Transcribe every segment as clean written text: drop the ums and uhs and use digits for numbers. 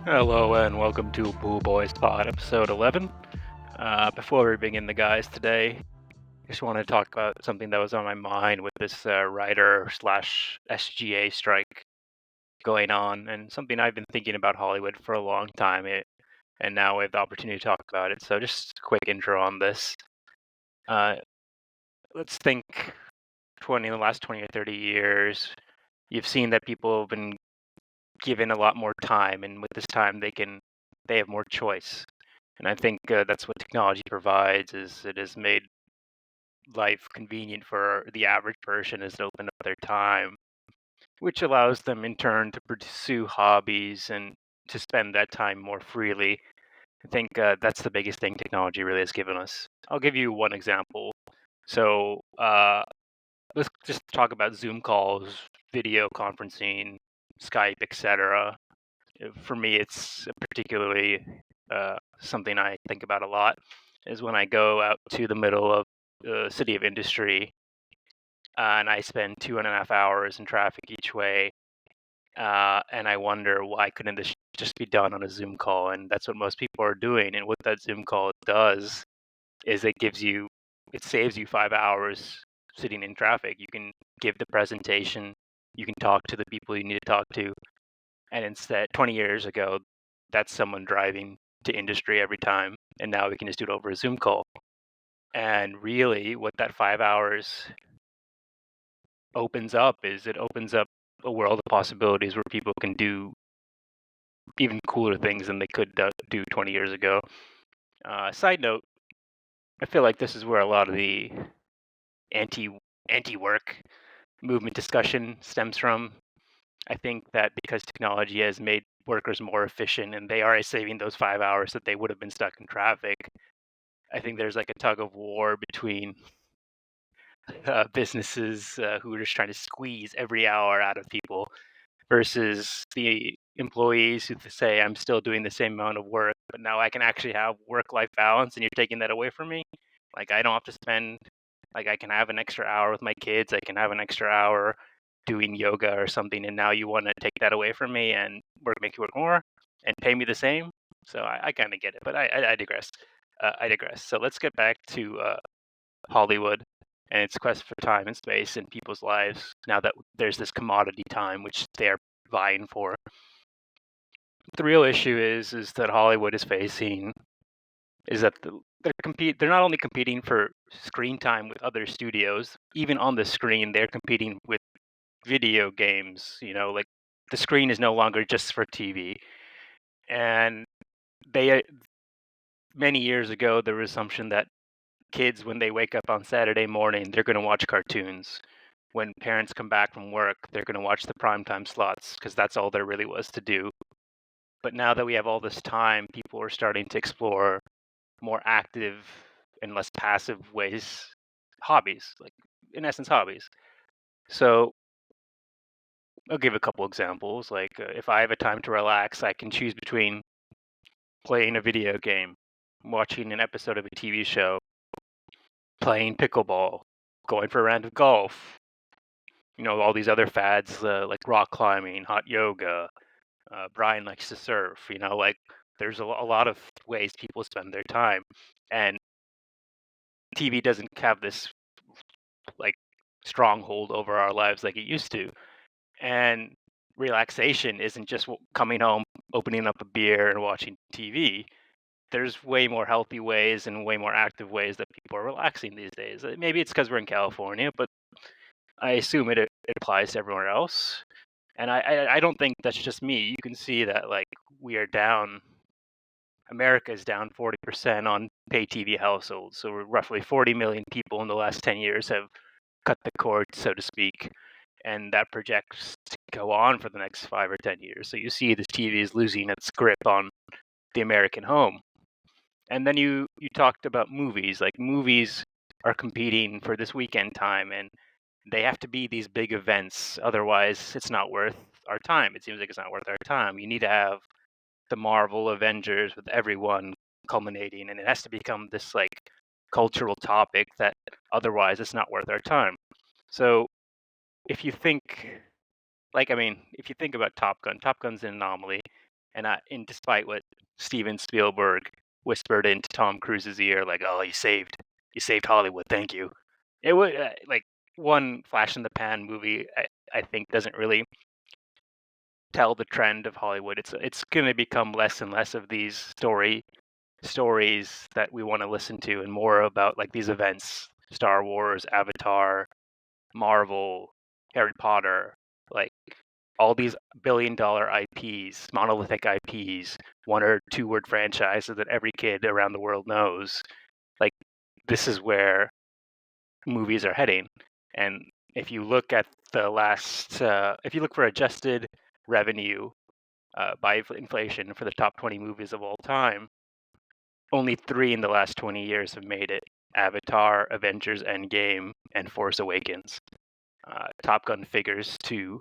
Hello and welcome to Bool Boys Pod, episode 11. Before we begin the guys today, I just want to talk about something that was on my mind with this writer slash SGA strike going on, and something I've been thinking about Hollywood for a long time, and now we have the opportunity to talk about it. So just a quick intro on this. Uh, let's think in the last 20 or 30 years, you've seen that people have been given a lot more time, and with this time they have more choice. And I think that's what technology provides. Is it has made life convenient for the average person, has opened up their time, which allows them in turn to pursue hobbies and to spend that time more freely. I think that's the biggest thing technology really has given us. I'll give you one example. So let's just talk about Zoom calls, video conferencing, Skype, etc. For me, it's particularly something I think about a lot. Is when I go out to the middle of the city of industry and I spend 2.5 hours in traffic each way, and I wonder why couldn't this just be done on a Zoom call? And that's what most people are doing. And what that Zoom call does is it saves you 5 hours sitting in traffic. You can give the presentation, you can talk to the people you need to talk to, and instead, 20 years ago, that's someone driving to industry every time, and now we can just do it over a Zoom call. And really, what that 5 hours opens up is it opens up a world of possibilities where people can do even cooler things than they could do 20 years ago. Side note, I feel like this is where a lot of the anti anti work movement discussion stems from. I think that because technology has made workers more efficient and they are saving those 5 hours that they would have been stuck in traffic, I think there's like a tug of war between businesses who are just trying to squeeze every hour out of people versus the employees who say, I'm still doing the same amount of work, but now I can actually have work life balance and you're taking that away from me. Like, I don't have to spend, like, I can have an extra hour with my kids, I can have an extra hour doing yoga or something, and now you want to take that away from me and make you work more and pay me the same. So I kind of get it, but I digress. I digress. So let's get back to Hollywood and its quest for time and space in people's lives now that there's this commodity time which they're vying for. The real issue is that Hollywood is facing is that they're not only competing for screen time with other studios, even on the screen they're competing with video games, like the screen is no longer just for TV. And they many years ago there was assumption that kids, when they wake up on Saturday morning, they're going to watch cartoons. When parents come back from work, they're going to watch the primetime slots because that's all there really was to do. But now that we have all this time, people are starting to explore more active and less passive ways, hobbies, like in essence, hobbies. So I'll give a couple examples. Like if I have a time to relax, I can choose between playing a video game, watching an episode of a TV show, playing pickleball, going for a round of golf, all these other fads like rock climbing, hot yoga. Brian likes to surf. Like there's a lot of ways people spend their time, and TV doesn't have this like stronghold over our lives like it used to. And relaxation isn't just coming home, opening up a beer, and watching TV. There's way more healthy ways and way more active ways that people are relaxing these days. Maybe it's because we're in California, but I assume it applies to everywhere else. And I don't think that's just me. You can see that like we are down. America is down 40% on pay TV households. So roughly 40 million people in the last 10 years have cut the cord, so to speak. And that projects to go on for the next 5 or 10 years. So you see the TV is losing its grip on the American home. And then you talked about movies. Like movies are competing for this weekend time, and they have to be these big events. Otherwise, it's not worth our time. It seems like it's not worth our time. You need to have the Marvel Avengers with everyone culminating, and it has to become this like cultural topic that otherwise it's not worth our time. So if you think if you think about Top Gun, Top Gun's an anomaly. And despite what Steven Spielberg whispered into Tom Cruise's ear, like, "Oh, you saved Hollywood, thank you." It would like one flash in the pan movie. I think doesn't really tell the trend of Hollywood. It's going to become less and less of these stories that we want to listen to, and more about like these events: Star Wars, Avatar, Marvel, Harry Potter, like all these billion-dollar IPs, monolithic IPs, one or two word franchises that every kid around the world knows. Like this is where movies are heading. And if you look at if you look for adjusted revenue by inflation for the top 20 movies of all time, only 3 in the last 20 years have made it: Avatar, Avengers Endgame, and Force Awakens. Top Gun figures to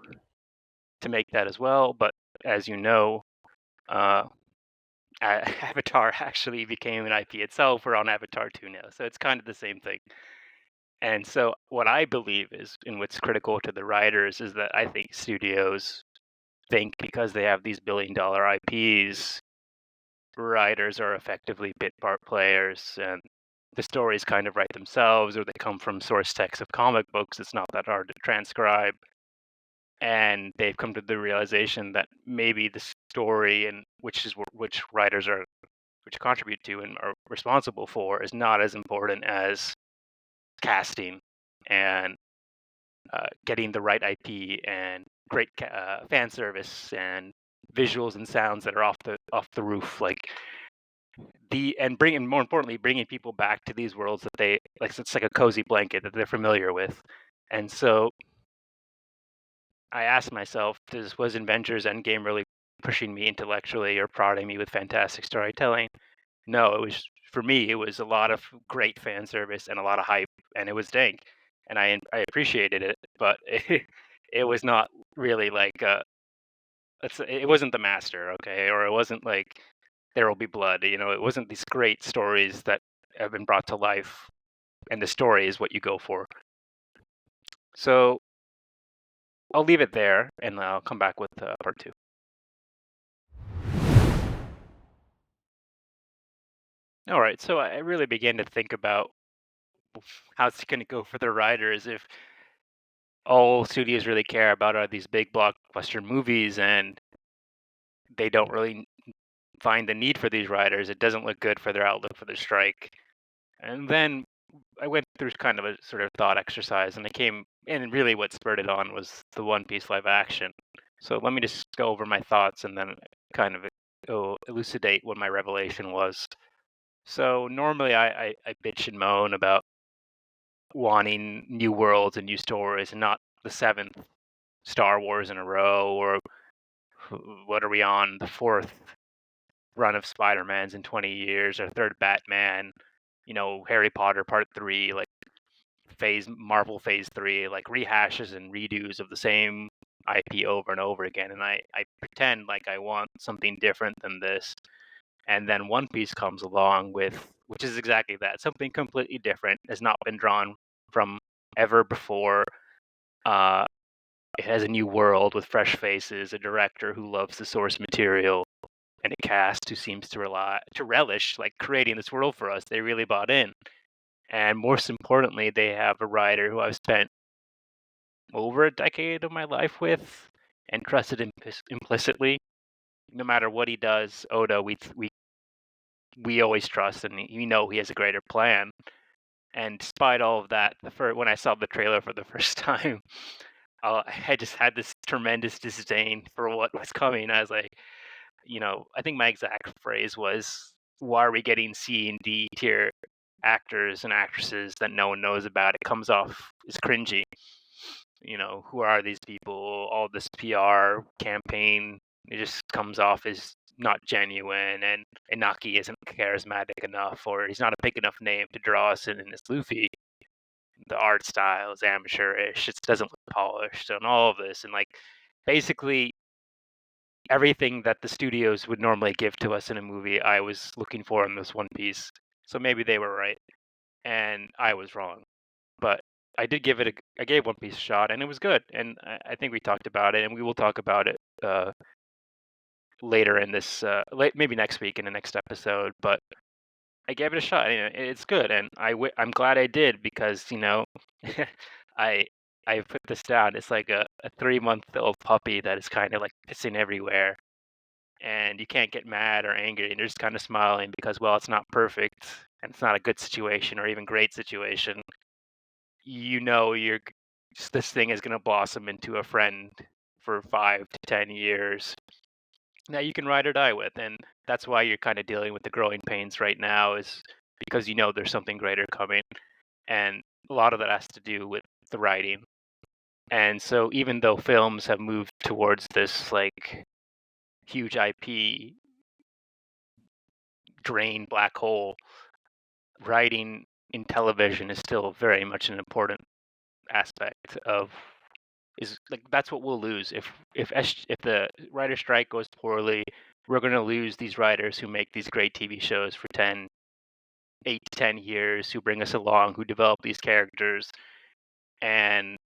make that as well, but as you know, uh, Avatar actually became an IP itself. We're on Avatar 2 now, so it's kind of the same thing. And so, what I believe is, and what's critical to the writers, is that I think studios think because they have these billion-dollar IPs, writers are effectively bit part players, and the stories kind of write themselves, or they come from source text of comic books. It's not that hard to transcribe. And they've come to the realization that maybe the story, and which writers are which contribute to and are responsible for, is not as important as casting and getting the right IP and great fan service and visuals and sounds that are off the roof, like and bringing, more importantly, bringing people back to these worlds that they like. It's like a cozy blanket that they're familiar with. And so I asked myself, was Avengers Endgame really pushing me intellectually or prodding me with fantastic storytelling? No, it was, for me, it was a lot of great fan service and a lot of hype, and it was dank, and I appreciated it, but it was not really like it wasn't The Master, okay, or it wasn't like There Will Be Blood. It wasn't these great stories that have been brought to life, and the story is what you go for. So I'll leave it there, and I'll come back with part two. All right, so I really began to think about how it's going to go for the writers if all studios really care about are these big blockbuster movies, and they don't really find the need for these writers. It doesn't look good for their outlook for the strike. And then I went through kind of a sort of thought exercise, and really what spurred it on was the One Piece live action. So let me just go over my thoughts and then kind of elucidate what my revelation was. So normally I bitch and moan about wanting new worlds and new stories, and not the seventh Star Wars in a row, or what are we on, the fourth run of Spider-Mans in 20 years, or third Batman, Harry Potter Part 3, like Marvel Phase 3, like rehashes and redos of the same IP over and over again. And I pretend like I want something different than this. And then One Piece comes along which is exactly that, something completely different, has not been drawn from ever before. It has a new world with fresh faces, a director who loves the source material, and a cast who seems to relish like creating this world for us. They really bought in. And most importantly, they have a writer who I've spent over a decade of my life with and trusted implicitly. No matter what he does, Oda, we always trust, and he has a greater plan. And despite all of that, when I saw the trailer for the first time, I just had this tremendous disdain for what was coming. I was like, I think my exact phrase was, "Why are we getting C and D tier actors and actresses that no one knows about? It comes off as cringy. Who are these people? All this PR campaign, it just comes off as not genuine, and Inaki isn't charismatic enough, or he's not a big enough name to draw us in as Luffy. The art style is amateurish. It doesn't look polished, and all of this, and like basically everything that the studios would normally give to us in a movie, I was looking for in this One Piece. So maybe they were right, and I was wrong. But I gave One Piece a shot, and it was good. And I think we talked about it, and we will talk about it later in this, maybe next week in the next episode. But I gave it a shot. It's good, and I'm glad I did because I I put this down. It's like a 3-month-old puppy that is kind of like pissing everywhere, and you can't get mad or angry, and you're just kind of smiling because, well, it's not perfect and it's not a good situation or even great situation. You're this thing is going to blossom into a friend for 5 to 10 years that you can ride or die with, and that's why you're kind of dealing with the growing pains right now, is because there's something greater coming, and a lot of that has to do with the writing. And so even though films have moved towards this like huge IP drain black hole, writing in television is still very much an important aspect of is like that's what we'll lose if the writer strike goes poorly. We're going to lose these writers who make these great TV shows for 8 to 10 years, who bring us along, who develop these characters, and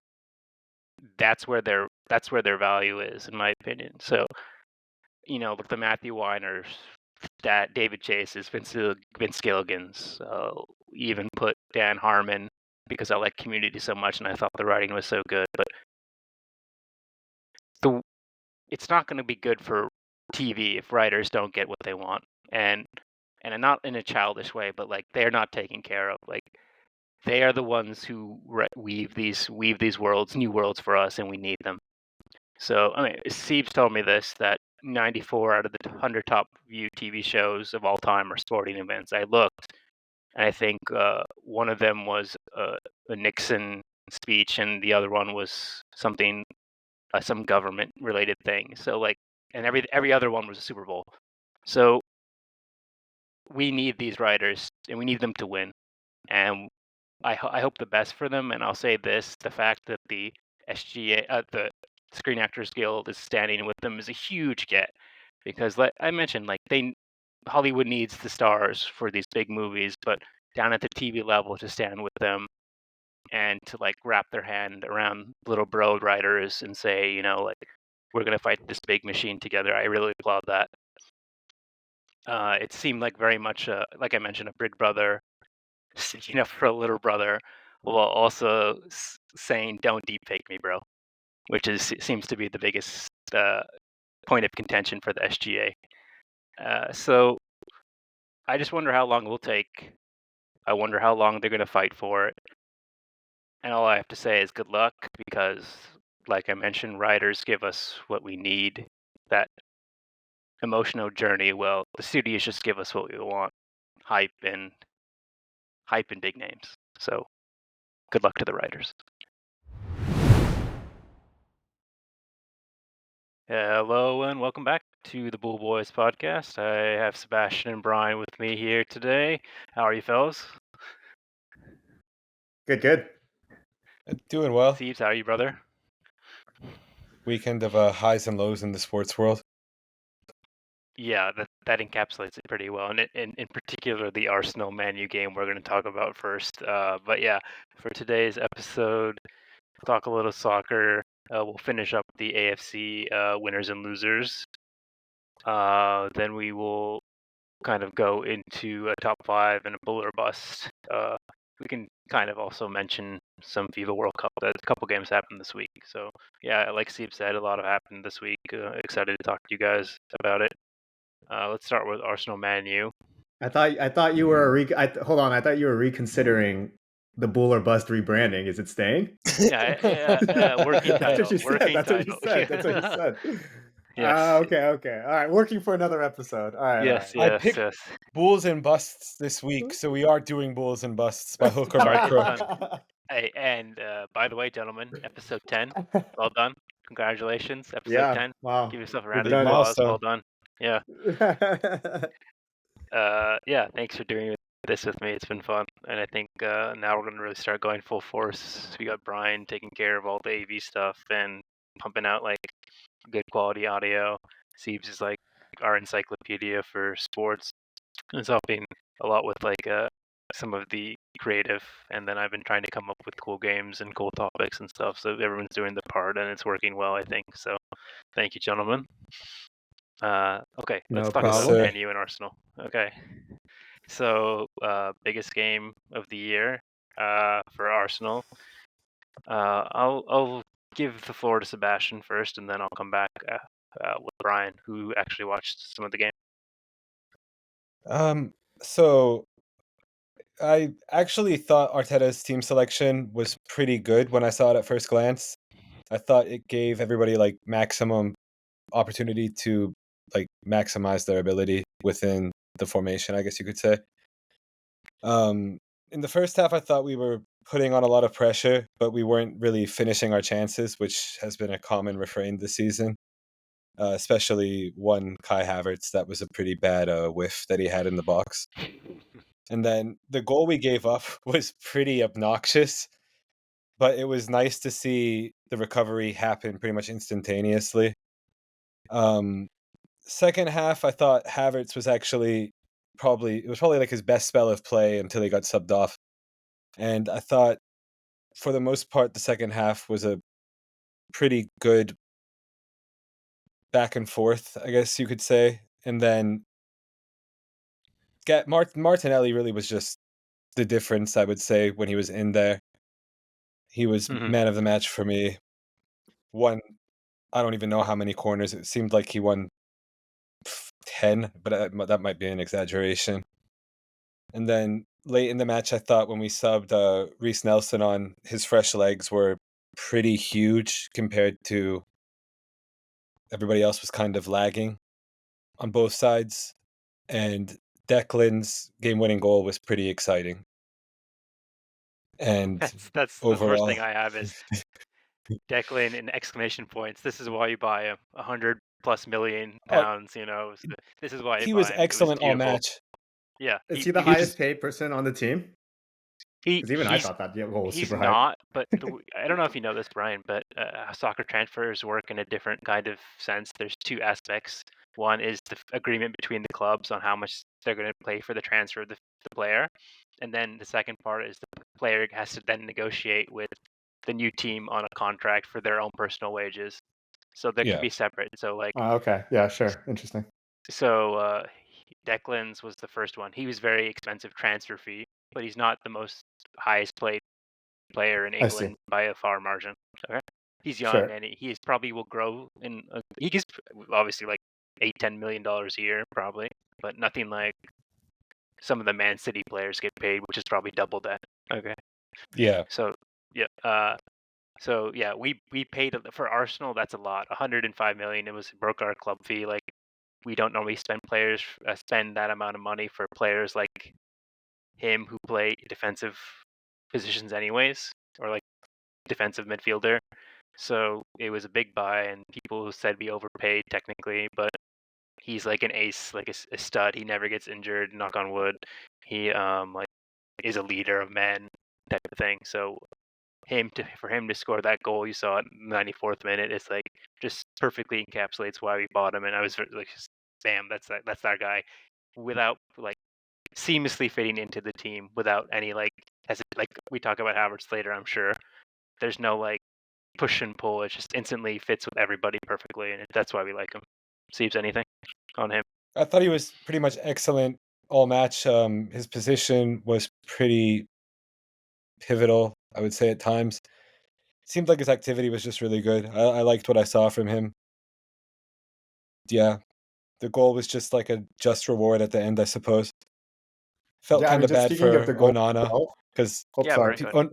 that's where their value is, in my opinion. So with the Matthew Weiners, that David Chase's, Vince Gilligan's, even put Dan Harmon, because I like Community so much and I thought the writing was so good. But it's not going to be good for TV if writers don't get what they want, and not in a childish way, but like they're not taken care of. Like they are the ones who weave these worlds, new worlds for us, and we need them. So Siebes told me this, that 94 out of the 100 top viewed TV shows of all time are sporting events. I looked, and I think one of them was a Nixon speech, and the other one was something, some government related thing. So and every other one was a Super Bowl. So we need these writers, and we need them to win. And I hope the best for them. And I'll say this: the fact that the SGA, the Screen Actors Guild, is standing with them is a huge get, because like I mentioned, like Hollywood needs the stars for these big movies, but down at the TV level, to stand with them and to like wrap their hand around little bro writers and say, like, we're gonna fight this big machine together. I really applaud that. It seemed like very much, like I mentioned, a big brother sticking up for a little brother, while also saying, "Don't deep fake me, bro," which seems to be the biggest point of contention for the SGA. So I just wonder how long it will take. I wonder how long they're going to fight for it. And all I have to say is good luck, because, like I mentioned, writers give us what we need. That emotional journey. Well, the studios just give us what we want: hype and big names. So good luck to the writers. Hello and welcome back to the Bool Boys podcast. I have Sebastian and Brian with me here today. How are you, fellas? Good. Doing well. Steve's, how are you, brother? Weekend of highs and lows in the sports world. Yeah, that encapsulates it pretty well, and in particular the Arsenal ManU game we're going to talk about first. But yeah, for today's episode, we'll talk a little soccer. We'll finish up the AFC winners and losers. Then we will kind of go into a top 5 and a bull or bust. We can kind of also mention some FIBA World Cup. A couple games happened this week. So yeah, like Steve said, a lot happened this week. Excited to talk to you guys about it. Let's start with Arsenal ManU. I thought you were hold on. I thought you were reconsidering the Bool or Bust rebranding. Is it staying? Yeah, working title. That's what you said. Yes. Okay. All right, working for another episode. All right. Yes. I picked Bulls and Busts this week, so we are doing Bulls and Busts by hook or by crook. Hey, and by the way, gentlemen, episode 10, well done. Congratulations, episode 10. Wow. Give yourself a round of applause. Well done. Yeah. Yeah, thanks for doing this with me. It's been fun, and I think now we're gonna really start going full force. We got Brian taking care of all the AV stuff and pumping out like good quality audio. Siebes is like our encyclopedia for sports. It's helping a lot with like some of the creative, and then I've been trying to come up with cool games and cool topics and stuff. So everyone's doing their part, and it's working well, I think. So thank you, gentlemen. Okay, No let's talk Yes, about problem. sir. Man U and Arsenal. Okay, so biggest game of the year for Arsenal. I'll give the floor to Sebastian first, and then I'll come back with Brian, who actually watched some of the game. So I actually thought Arteta's team selection was pretty good when I saw it at first glance. I thought it gave everybody like maximum opportunity to like maximize their ability within the formation, I guess you could say. In the first half, I thought we were putting on a lot of pressure, but we weren't really finishing our chances, which has been a common refrain this season. Especially one Kai Havertz that was a pretty bad whiff that he had in the box. And then the goal we gave up was pretty obnoxious, but it was nice to see the recovery happen pretty much instantaneously. Um, Second half, I thought Havertz was actually probably like his best spell of play until he got subbed off. And I thought for the most part the second half was a pretty good back and forth, I guess you could say. And then Martinelli really was just the difference, I would say, when he was in there. He was Mhm. man of the match for me. Won I don't even know how many corners. It seemed like he won 10, but that might be an exaggeration. And then late in the match, I thought when we subbed Reece Nelson on, his fresh legs were pretty huge compared to everybody else was kind of lagging on both sides. And Declan's game-winning goal was pretty exciting. And That's the first overall, thing I have is Declan in exclamation points. This is why you buy him. 100+ million oh, pounds. This is why you he was buy him. It was excellent all beautiful. match. Yeah, Is he he the he was highest just paid person on the team? he Because even I thought that goal was he's super hype. not. But I don't know if you know this, Brian, but soccer transfers work in a different kind of sense. There's two aspects. One is the agreement between the clubs on how much they're going to pay for the transfer of the player, and then the second part is the player has to then negotiate with the new team on a contract for their own personal wages. So they can Yeah. be separate. So like Okay. Yeah, sure. Interesting. Declan's was the first one. He was very expensive transfer fee, but he's not the most highest paid player in I see. England by a far margin. Okay, he's young Sure. and he probably will grow in. He gets obviously like $8-10 million a year probably, but nothing like some of the Man City players get paid, which is probably double that. Okay, Yeah. so yeah, we paid for Arsenal. That's a lot. 105 million. It broke our club fee. Like we don't normally spend that amount of money for players like him who play defensive positions anyways, or like defensive midfielder. So it was a big buy, and people said we overpaid technically, but he's like an ace, like a stud. He never gets injured. Knock on wood. He like is a leader of men type of thing. So for him to score that goal you saw at 94th minute is like just perfectly encapsulates why we bought him. And I was like, bam, that's our guy, without like seamlessly fitting into the team without any like we talk about Havertz later, I'm sure. There's no like push and pull. It just instantly fits with everybody perfectly, and that's why we like him. Seems anything on him? I thought he was pretty much excellent all match. His position was pretty pivotal, I would say at times. Seemed like his activity was just really good. I liked what I saw from him. Yeah, the goal was just like a just reward at the end, I suppose. Felt Yeah, I kind mean, of just bad speaking of for the goal Onana itself. because Oh, Yeah, sorry. Brian,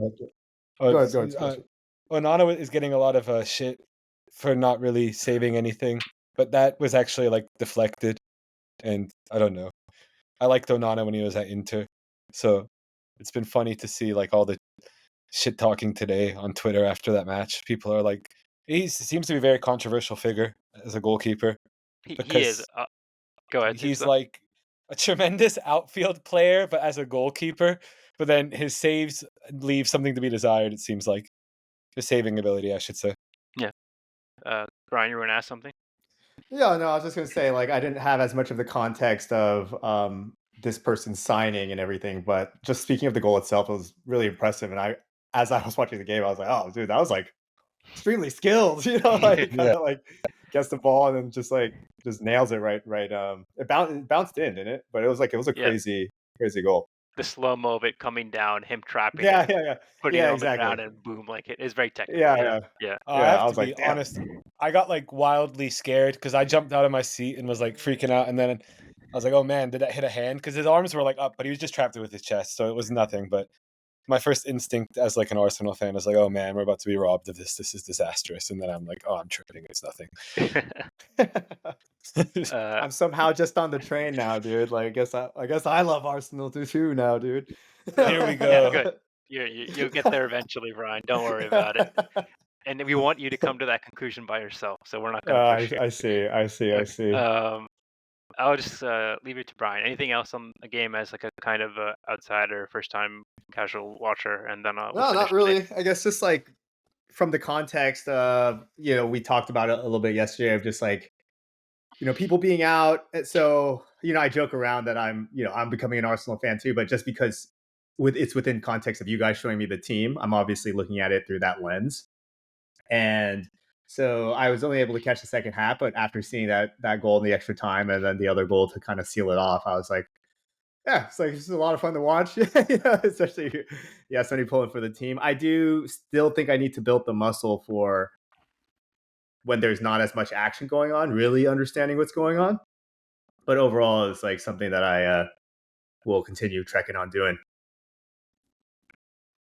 go Go ahead, Sebastian. Onana is getting a lot of shit for not really saving anything, but that was actually like deflected, and I don't know. I liked Onana when he was at Inter, so it's been funny to see like all the shit talking today on Twitter after that match. People are like, he seems to be a very controversial figure as a goalkeeper he is. because Go ahead, he's Suso. like a tremendous outfield player, but as a goalkeeper, but then his saves leave something to be desired. It seems like his saving ability, I should say. Yeah, Brian, you were gonna ask something? Yeah, no, I was just gonna say, like, I didn't have as much of the context of this person signing and everything, but just speaking of the goal itself, it was really impressive. And as I was watching the game, I was like, oh, dude, that was like extremely skilled, like Yeah, kind of like gets the ball and then just nails it right. It bounced in, didn't it? But it was a Yeah, crazy goal. the slow-mo of it coming down, him trapping Yeah, it, yeah, yeah, putting it yeah, on the exactly. ground, and boom, like it is very technical. Yeah, Yeah, yeah, yeah. I yeah. have I to was be like, damn. honest. I got like wildly scared because I jumped out of my seat and was like freaking out, and then I was like, "Oh man, did that hit a hand?" Because his arms were like up, but he was just trapped it with his chest, so it was nothing. But my first instinct as like an Arsenal fan is like, "Oh man, we're about to be robbed of this. This is disastrous." And then I'm like, "Oh, I'm tripping. It's nothing." I'm somehow just on the train now, dude. Like, I guess I love Arsenal too now, dude. Here we Yeah, go. good. You'll get there eventually, Brian. Don't worry about it. And we want you to come to that conclusion by yourself, so we're not going to push you. I see. Okay. I'll just leave it to Brian. Anything else on the game as like a kind of outsider, first time casual watcher, and then we'll No, finish not with Dave. really. I guess just like from the context of, we talked about it a little bit yesterday of just like, people being out. So, I joke around that I'm becoming an Arsenal fan too, but just because it's within context of you guys showing me the team, I'm obviously looking at it through that lens. And so I was only able to catch the second half, but after seeing that goal in the extra time and then the other goal to kind of seal it off, I was like, yeah, it's like this is a lot of fun to watch. Especially somebody pulling for the team. I do still think I need to build the muscle for when there's not as much action going on, really understanding what's going on. But overall, it's like something that I will continue trekking on doing.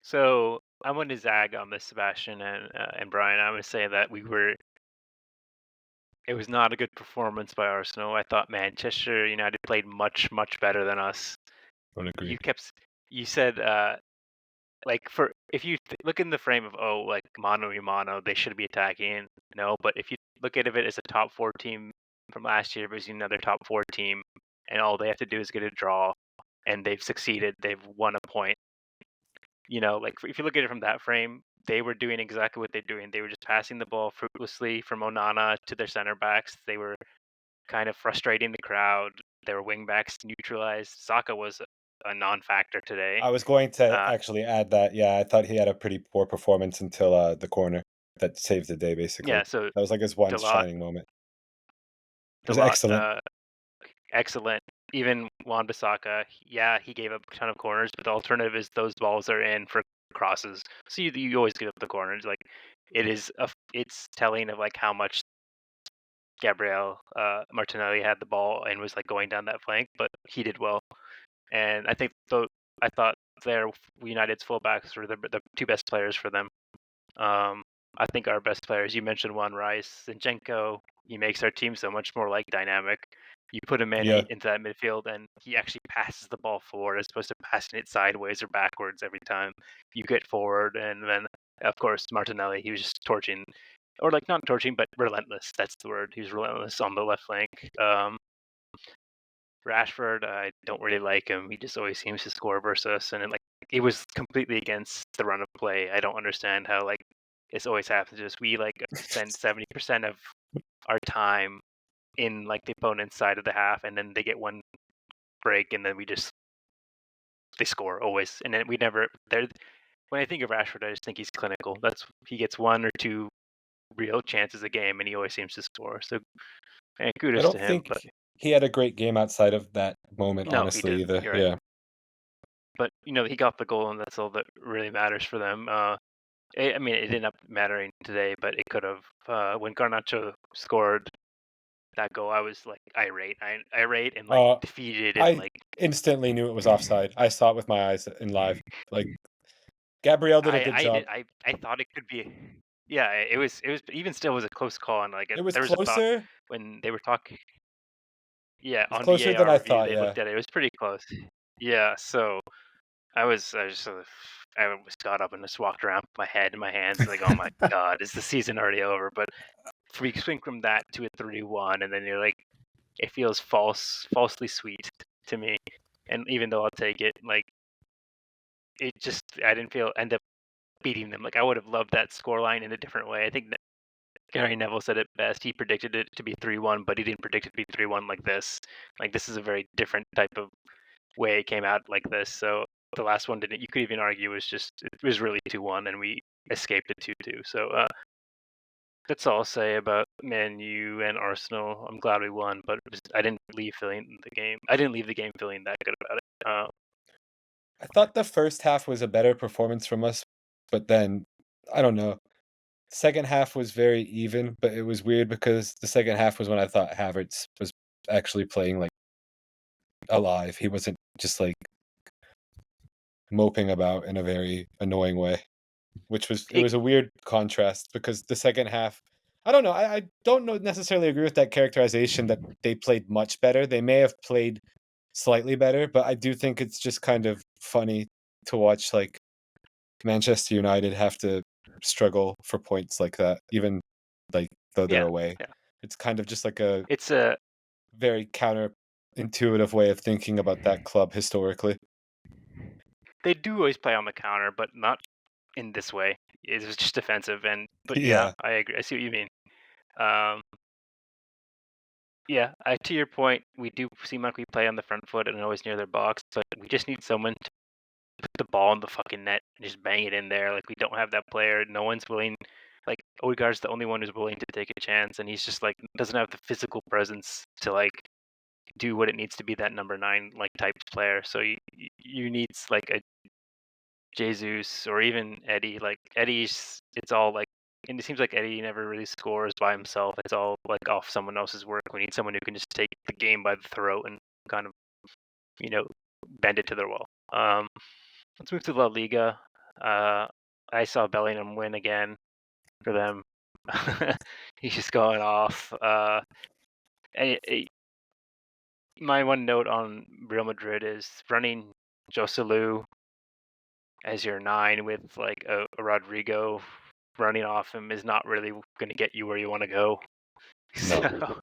So I'm going to zag on this, Sebastian and Brian. I'm going to say that it was not a good performance by Arsenal. I thought Manchester United played much, much better than us. Don't agree. You said like if you look in the frame of like mano a mano, they should be attacking. No, but if you look at it as a top 4 team from last year versus another top 4 team, and all they have to do is get a draw, and they've succeeded, they've won a point. Like if you look at it from that frame, they were doing exactly what they're doing. They were just passing the ball fruitlessly from Onana to their center backs. They were kind of frustrating the crowd. Their wing backs neutralized. Saka was a non-factor today. I was going to actually add that. Yeah, I thought he had a pretty poor performance until the corner that saved the day. Basically, Yeah, so that was like his one Dalot, shining moment. It was excellent. Excellent. Even Wan-Bissaka, he gave up a ton of corners, but the alternative is those balls are in for crosses. So you always give up the corners. Like it's telling of like how much Gabriel Martinelli had the ball and was like going down that flank, but he did well. And I thought their United's fullbacks were the 2 best players for them. I think our best players, you mentioned Juan Rice, Zinchenko, he makes our team so much more like dynamic. You put him into that midfield and he actually passes the ball forward as opposed to passing it sideways or backwards every time you get forward. And then, of course, Martinelli, he was just torching, or like not torching, but relentless. That's the word. He was relentless on the left flank. Rashford, I don't really like him. He just always seems to score versus us, and it was completely against the run of play. I don't understand how this always happens. Just we spend 70% of our time in like the opponent's side of the half, and then they get one break, and then they score always, and then we never. When I think of Rashford, I just think he's clinical. He gets 1 or 2 real chances a game, and he always seems to score. So, I kudos don't to him. think But he had a great game outside of that moment, no, he honestly. didn't. Either, You're right. yeah. But he got the goal, and that's all that really matters for them. I mean, it ended up mattering today, but it could have. When Garnacho scored that goal, I was like irate, and like defeated, and I like instantly knew it was offside. I saw it with my eyes in live. Like Gabriel did a good job. I thought it could be. Yeah, it was even still was a close call, and like It was there was a thought closer. when they were talking. Yeah, It's on closer than VAR I review, thought. they Yeah. looked at it. It was pretty close. Yeah, so I just sort of, I was got up and just walked around with my head in my hands, like, oh my god, is the season already over? But we swing from that to a 3-1, and then you're like, it feels falsely sweet to me. And even though I'll take it, like, I didn't end up beating them. Like, I would have loved that scoreline in a different way. I think that Gary Neville said it best. He predicted it to be 3-1, but he didn't predict it to be 3-1 like this. Like, this is a very different type of way it came out like this. So the last one didn't. You could even argue it was really 2-1, and we escaped it 2-2. So That's all I'll say about Man U and Arsenal. I'm glad we won, but I didn't leave feeling the game. I didn't leave the game feeling that good about it. I thought the first half was a better performance from us, but then I don't know. Second half was very even, but it was weird because the second half was when I thought Havertz was actually playing like alive. He wasn't just like moping about in a very annoying way, which was it It, was a weird contrast because the second half, I don't know. I don't know necessarily agree with that characterization that they played much better. They may have played slightly better, but I do think it's just kind of funny to watch like Manchester United have to struggle for points like that, even like though they're yeah, away. yeah. It's kind of just like a It's a very counterintuitive way of thinking about that club historically. They do always play on the counter, but not in this way. It was just defensive, but yeah, Yeah, I agree. I see what you mean. Um, yeah, to your point, we do seem like we play on the front foot and always near their box, but we just need someone to put the ball in the fucking net and just bang it in there. Like we don't have that player. No one's willing. Like Odegaard's the only one who's willing to take a chance, and he's just like doesn't have the physical presence to like do what it needs to be that number 9 like type player. So you need like a Jesus or even Eddie. Like Eddie's, it's all like, and it seems like Eddie never really scores by himself. It's all like off someone else's work. We need someone who can just take the game by the throat and kind of, you know, bend it to their will. Let's move to La Liga. I saw Bellingham win again for them. He's just going off. I- I- my one note on Real Madrid is running Joselu as your 9 with like a Rodrigo running off him is not really going to get you where you want to go. no. So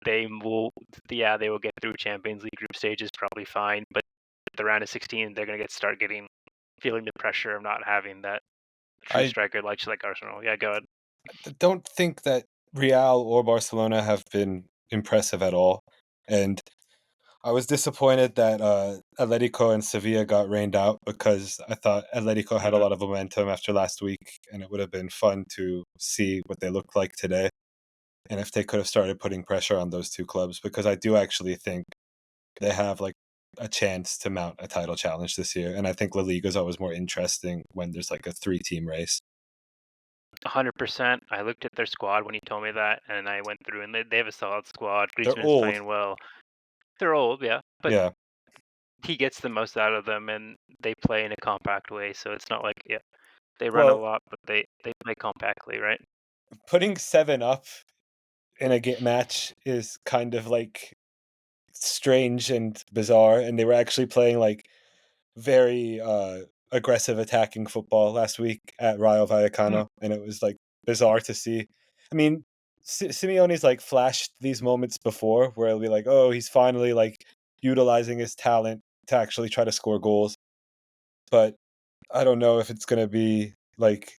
they will, they will get through Champions League group stages probably fine, but at the round of 16, they're going to start feeling the pressure of not having that true I striker like Arsenal. Yeah, go ahead. don't think that Real or Barcelona have been impressive at all. And I was disappointed that Atletico and Sevilla got rained out because I thought Atletico had a lot of momentum after last week, and it would have been fun to see what they looked like today. And if they could have started putting pressure on those two clubs, because I do actually think they have like a chance to mount a title challenge this year. And I think La Liga is always more interesting when there's like a 3-team race. 100%. I looked at their squad when you told me that, and I went through, and they have a solid squad. They're Griezmann's old. playing well. They're old, yeah, but Yeah. he gets the most out of them, and they play in a compact way. So it's not like they run a Well, lot, but they play compactly, right? putting 7 up in a match is kind of like strange and bizarre. And they were actually playing like very aggressive attacking football last week at Rayo Vallecano, and it was like bizarre to see. I mean, Simeone's like flashed these moments before where it'll be like, oh, he's finally like utilizing his talent to actually try to score goals. But I don't know if it's gonna be like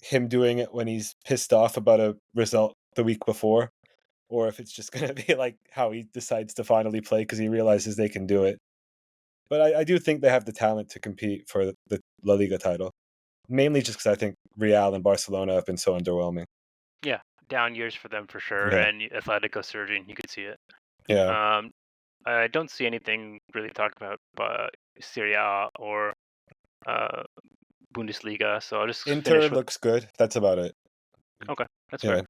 him doing it when he's pissed off about a result the week before, or if it's just gonna be like how he decides to finally play because he realizes they can do it. But I do think they have the talent to compete for the La Liga title, mainly just because I think Real and Barcelona have been so underwhelming. Yeah, down years for them for sure, Yeah, and Atletico surging, you could see it. yeah. Um, I don't see anything really talked about Serie A or uh, Bundesliga, so I'll just Inter finish with. looks good. That's about it. Okay, that's fair.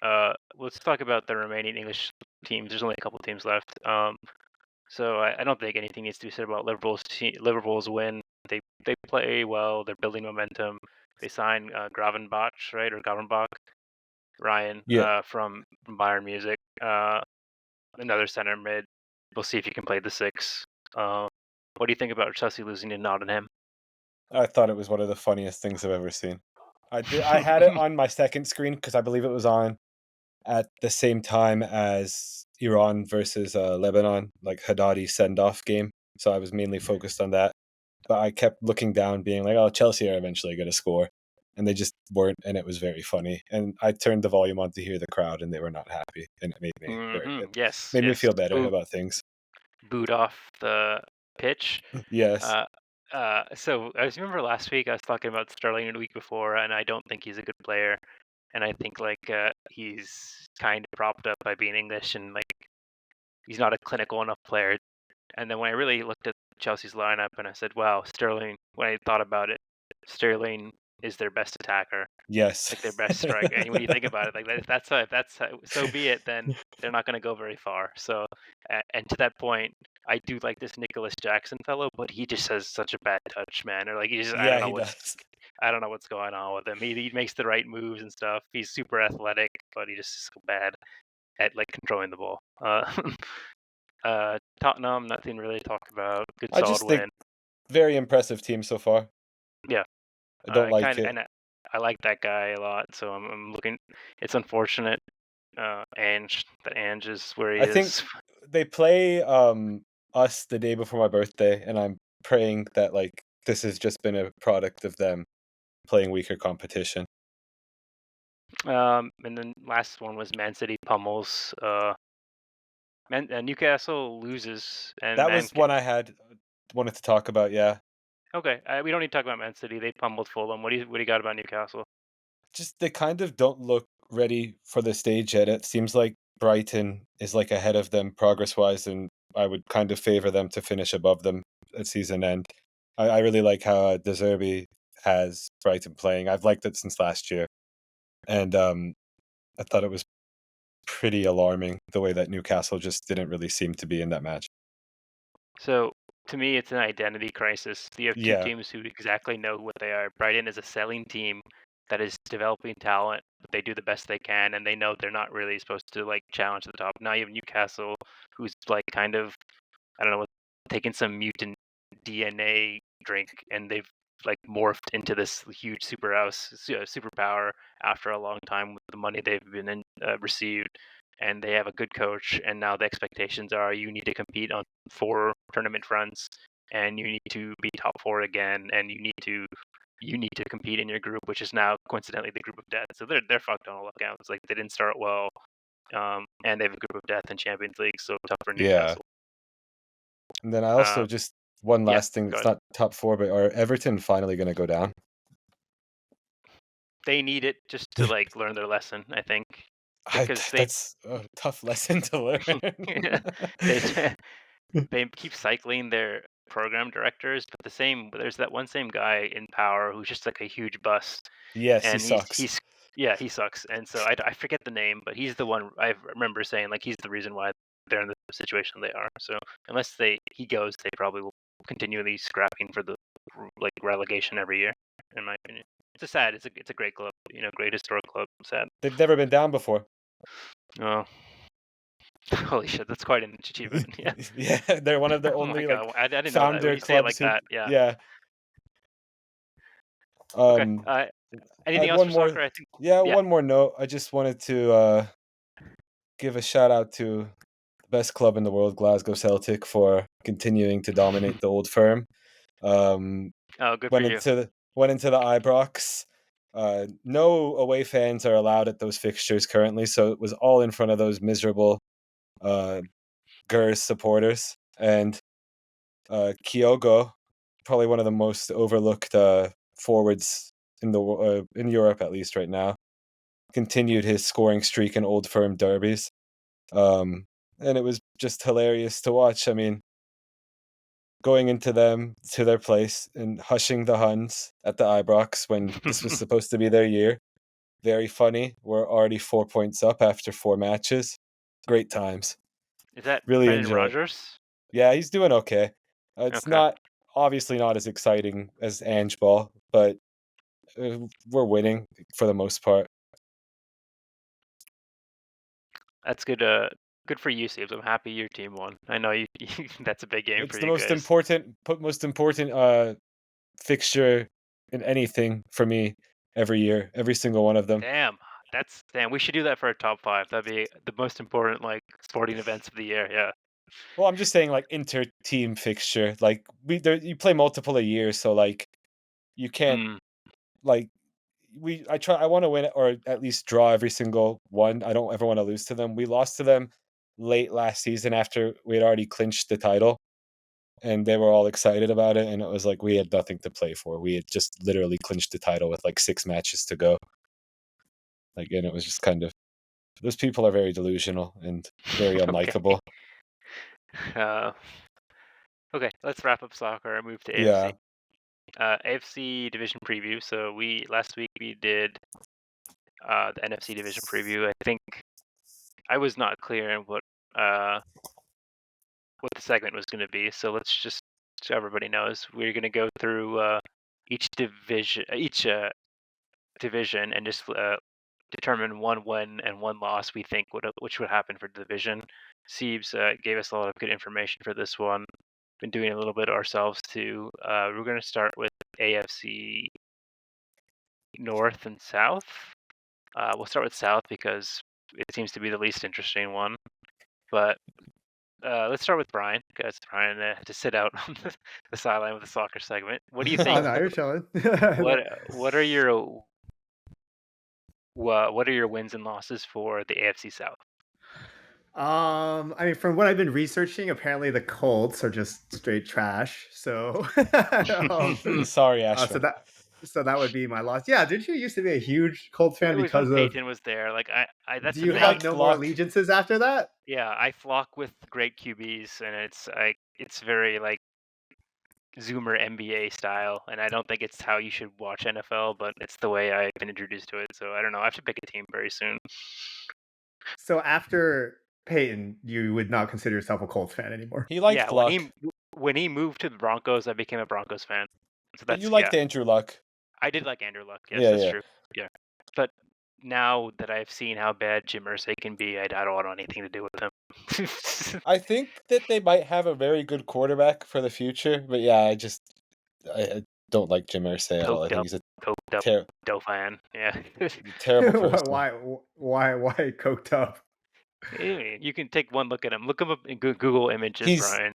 Yeah. Let's talk about the remaining English teams. There's only a couple teams left. So I don't think anything needs to be said about Liverpool's win. They play well. They're building momentum. They signed Gravenbach, right, or Gravenbach, Ryan Yeah. from Bayern Music. Another center mid. We'll see if he can play the 6. What do you think about Chelsea losing to Nottingham? I thought it was one of the funniest things I've ever seen. I had it on my second screen because I believe it was on at the same time as Iran versus Lebanon, like Haddadi send off game. So I was mainly focused on that. But I kept looking down, being like, "Oh, Chelsea are eventually going to score," and they just weren't, and it was very funny. And I turned the volume on to hear the crowd, and they were not happy, and it Yes, made me yes. feel better about things. Booed off the pitch. Yes, Uh, so I remember last week I was talking about Sterling the week before, and I don't think he's a good player. and I think he's kind of propped up by being English, and he's not a clinical enough player. And then when I really looked at Chelsea's lineup, and I said, "Wow, Sterling." When I thought about it, Sterling is their best attacker, Yes. their best striker. And when you think about it, if that's so be it. Then they're not going to go very far. So, and to that point, I do like this Nicholas Jackson fellow, but he just has such a bad touch, man. Or he just Yeah, he does. I don't know what's going on with him. He makes the right moves and stuff. He's super athletic, but he just is so bad at controlling the ball. Tottenham, nothing really to talk about. Good I solid just think win. very impressive team so far. Yeah, I don't like kind of, it. and I like that guy a lot. So I'm looking. It's unfortunate. Ange is where he I think is. they play us the day before my birthday, and I'm praying that this has just been a product of them playing weaker competition. And then last one was Man City pummels. Newcastle loses, and That was one I wanted to talk about. Yeah, Okay, we don't need to talk about Man City. They pummeled Fulham. What do you got about Newcastle? just they kind of don't look ready for the stage yet. It seems like Brighton is ahead of them progress wise, and I would kind of favor them to finish above them at season end. I really like how De Zerbi has Brighton playing. I've liked it since last year, and I thought it was pretty alarming the way that Newcastle just didn't really seem to be in that match. So to me, it's an identity crisis. You have two Yeah, teams who exactly know what they are. Brighton is a selling team that is developing talent, but they do the best they can, and they know they're not really supposed to challenge the top. Now you have Newcastle, who's kind of, I don't know, taking some mutant DNA drink, and they've morphed into this huge superpower after a long time with the money they've been received, and they have a good coach. And now the expectations are you need to compete on 4 tournament fronts, and you need to be top 4 again, and you need to compete in your group, which is now coincidentally the group of death. So they're fucked on all accounts. They didn't start well, and they have a group of death in Champions League, so tough for yeah. Newcastle. And then I also just one Yeah, last thing go that's ahead. not top four, but are Everton finally going to go down? They need it just to learn their lesson, I think, because That's a tough lesson to learn. they they keep cycling their program directors, but there's that same guy in power who's just a huge bust, Yes, he and sucks. he sucks. And so I forget the name, but he's the one I remember saying he's the reason why they're in the situation they are. So unless he goes, they probably will continually scrapping for the relegation every year, in my opinion. It's a great club, great historic club. Sad. They've never been down before. Oh, holy shit, that's quite an achievement. Yeah. Yeah, they're one of the Oh my only god, I didn't know that. When founder you say it clubs like who. that, yeah. Yeah. Okay. Um, I Anything had else one for more. soccer? I think. Yeah, Yeah. one more note. I just wanted to give a shout out to the best club in the world, Glasgow Celtic, for continuing to dominate the old firm. Oh, good for you. Went into the Ibrox. No away fans are allowed at those fixtures currently, so it was all in front of those miserable Gers supporters. And Kyogo, probably one of the most overlooked forwards in Europe, at least right now, continued his scoring streak in Old Firm derbies. And it was just hilarious to watch. I mean, going into their place and hushing the Huns at the Ibrox when this was supposed to be their year. Very funny. We're already 4 points up after 4 matches. Great times. Is that Really Brendan enjoy it. Rodgers? Yeah, he's doing okay. It's Okay. obviously not as exciting as Ange Ball, but we're winning for the most part. That's good. Good for you, Steve. I'm happy your team won. I know you. That's a big game It's for the you most guys. important fixture in anything for me every year, every single one of them. Damn. We should do that for a top 5. That'd be the most important sporting events of the year. Yeah. Well, I'm just saying inter-team fixture. You play multiple a year, so you can't Mm. I want to win it or at least draw every single one. I don't ever want to lose to them. We lost to them late last season after we had already clinched the title, and they were all excited about it, and it was we had nothing to play for. We had just literally clinched the title with 6 matches to go. and it was just kind of, those people are very delusional and very Okay. unlikable. Okay, let's wrap up soccer and move to Yeah. AFC. AFC division preview. So last week we did the NFC division preview. I think I was not clear on what the segment was going to be. So let's just, so everybody knows, we're going to go through each division, and just determine one win and one loss we think which would happen for the division. Siebes gave us a lot of good information for this one. Been doing a little bit ourselves too. We're going to start with AFC North and South. We'll start with South because it seems to be the least interesting one. But let's start with Brian, because Brian had to sit out on the sideline with the soccer segment. What do you Oh, think? no, you're chilling. What are your wins and losses for the AFC South? I mean, from what I've been researching, apparently the Colts are just straight trash. So, Sorry, so Ashwin. that would be my loss. Yeah, didn't you used to be a huge Colts fan It was when because of? Peyton was there. Like that's Do you the have like no more luck. allegiances after that? Yeah, I flock with great QBs, and it's very like Zoomer NBA style, and I don't think it's how you should watch NFL, but it's the way I've been introduced to it. So I don't know. I have to pick a team very soon. So after Peyton, you would not consider yourself a Colts fan anymore. He liked Yeah, Luck. when he moved to the Broncos, I became a Broncos fan. So But that's you liked yeah. Andrew Luck. I did like Andrew Luck. Yes, Yeah, that's yeah. true. Yeah, but now that I've seen how bad Jim Irsay can be, I don't want anything to do with him. I think that they might have a very good quarterback for the future, but yeah, I don't like Jim Irsay at all. I think he's a Coked up Dauphin. Yeah. terrible person. Why coked up? You can take one look at him. Look him up in Google Images, Brian.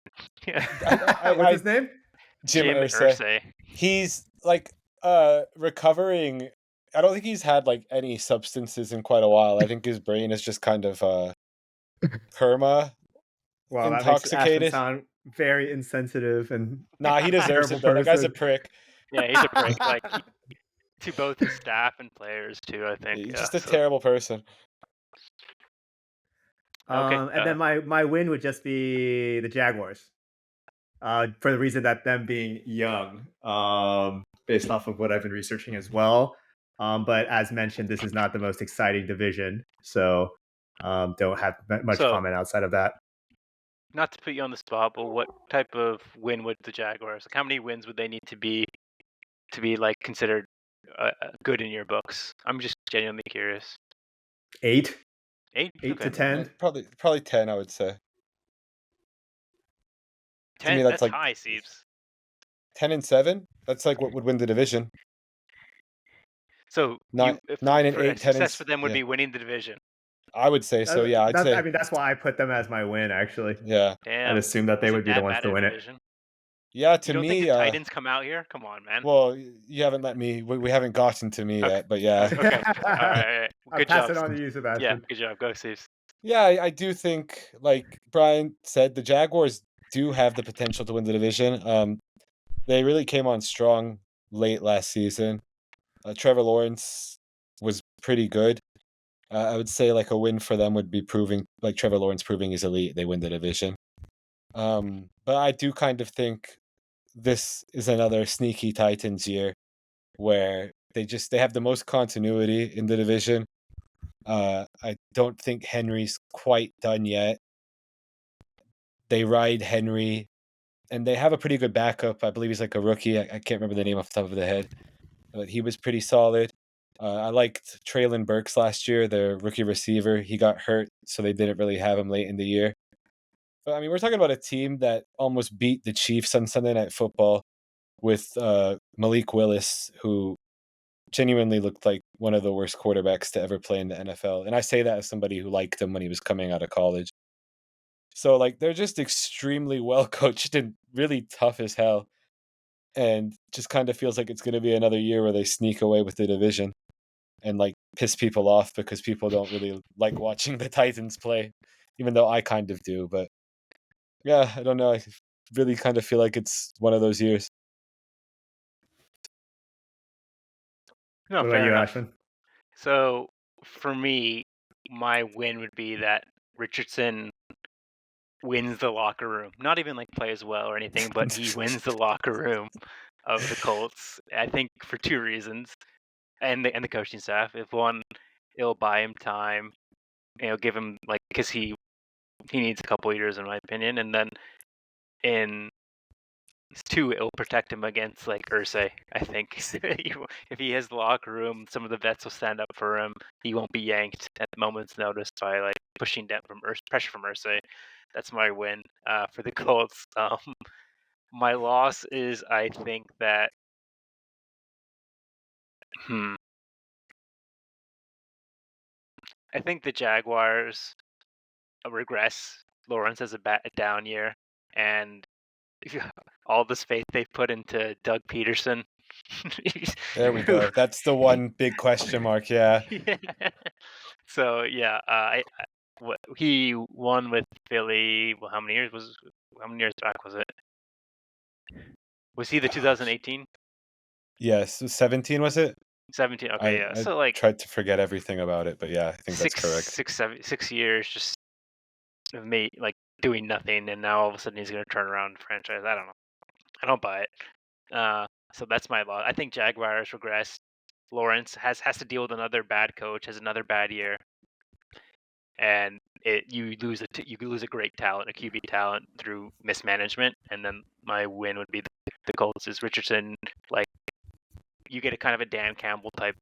Yeah. What's his name? Jim Irsay. He's like recovering. I don't think he's had like any substances in quite a while. I think his brain is just kind of perma Well, that makes Ashwin sound very insensitive and nah, he deserves it though. That guy's a prick. Yeah, he's a prick. Like to both his staff and players too, I think. He's just a terrible person. Okay. And then my win would just be the Jaguars. For the reason that them being young, based off of what I've been researching as well. But as mentioned, this is not the most exciting division, so don't have much comment outside of that. Not to put you on the spot, but what type of win would the Jaguars? Like, how many wins would they need to be like considered good in your books? I'm just genuinely curious. 8 okay. to 10. Probably 10, I would say. 10. To me, that's like high, Siebes. 10-7. That's like what would win the division. So 9 and 8, 10 success for them would be winning the division. I would say so. Yeah, I'd say. I mean, that's why I put them as my win. Actually, yeah. I'd assume that they would be the ones to win it. Yeah, to you don't me, think the Titans come out here? Come on, man. Well, you haven't let me. We haven't gotten to me yet, but yeah. Okay. All right. Good job. I'll pass it on to you, Sebastian. Yeah, good job. Go, Siebes. Yeah, I do think, like Brian said, the Jaguars do have the potential to win the division. They really came on strong late last season. Trevor Lawrence was pretty good. I would say like a win for them would be Trevor Lawrence proving he's elite. They win the division. But I do kind of think this is another sneaky Titans year where they have the most continuity in the division. I don't think Henry's quite done yet. They ride Henry, and they have a pretty good backup. I believe he's like a rookie. I can't remember the name off the top of the head, but he was pretty solid. I liked Traylon Burks last year, the rookie receiver. He got hurt, so they didn't really have him late in the year. But I mean, we're talking about a team that almost beat the Chiefs on Sunday Night Football with Malik Willis, who genuinely looked like one of the worst quarterbacks to ever play in the NFL. And I say that as somebody who liked him when he was coming out of college. So, like, they're just extremely well coached and really tough as hell. And just kind of feels like it's going to be another year where they sneak away with the division and, like, piss people off because people don't really like watching the Titans play, even though I kind of do. But, yeah, I don't know. I really kind of feel like it's one of those years. No, what fair about you, enough. Ashwin? So for me, my win would be that Richardson wins the locker room. Not even like plays well or anything, but he wins the locker room of the Colts. I think for two reasons, and the coaching staff. If one, it'll buy him time. Give him like because he needs a couple years in my opinion, and then in two, it'll protect him against like Ursay. I think if he has the locker room, some of the vets will stand up for him. He won't be yanked at the moment's notice by like pushing down from pressure from Ursay. That's my win for the Colts. My loss is I think that I think the Jaguars regress. Lawrence has a down year, and all this faith they've put into Doug Peterson. There we go. That's the one big question mark. Yeah. So yeah, he won with Philly. Well, how many years back was it? Was he the 2018? Yes, 17 was it? 17. Okay, yeah. I So like tried to forget everything about it, but yeah, I think that's correct. 6 years just of me like doing nothing, and now all of a sudden he's going to turn around the franchise. I don't know. I don't buy it. So that's my loss. I think Jaguars regress. Lawrence has to deal with another bad coach, has another bad year, and you lose a great talent, a QB talent through mismanagement. And then my win would be the Colts is Richardson. Like you get a kind of a Dan Campbell type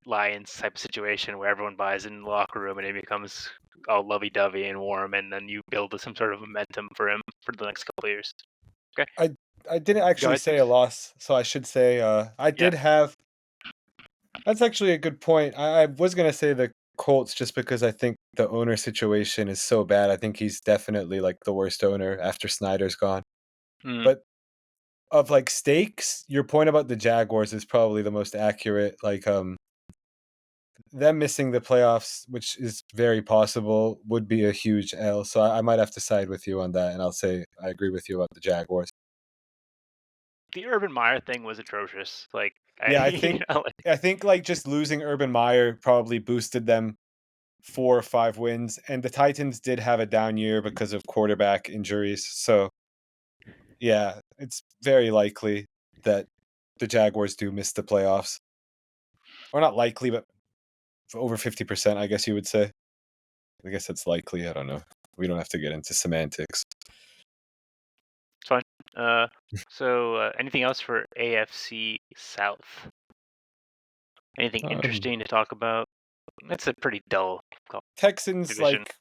Lions type of situation where everyone buys in the locker room and it becomes all lovey-dovey and warm, and then you build some sort of momentum for him for the next couple of years. Okay. I didn't actually ahead, say a loss, so I should say I did have. That's actually a good point. I was gonna say the Colts just because I think the owner situation is so bad. I think he's definitely like the worst owner after Snyder's gone. But of like stakes, your point about the Jaguars is probably the most accurate. Like them missing the playoffs, which is very possible, would be a huge L. So I might have to side with you on that, and I'll say I agree with you about the Jaguars. The Urban Meyer thing was atrocious. Like, yeah, I think I think like just losing Urban Meyer probably boosted them 4 or 5 wins, and the Titans did have a down year because of quarterback injuries. So yeah, it's very likely that the Jaguars do miss the playoffs, or not likely, but over 50%, I guess you would say. I guess that's likely. I don't know. We don't have to get into semantics. It's fine. So anything else for AFC South? Anything interesting to talk about? It's a pretty dull Texans division. like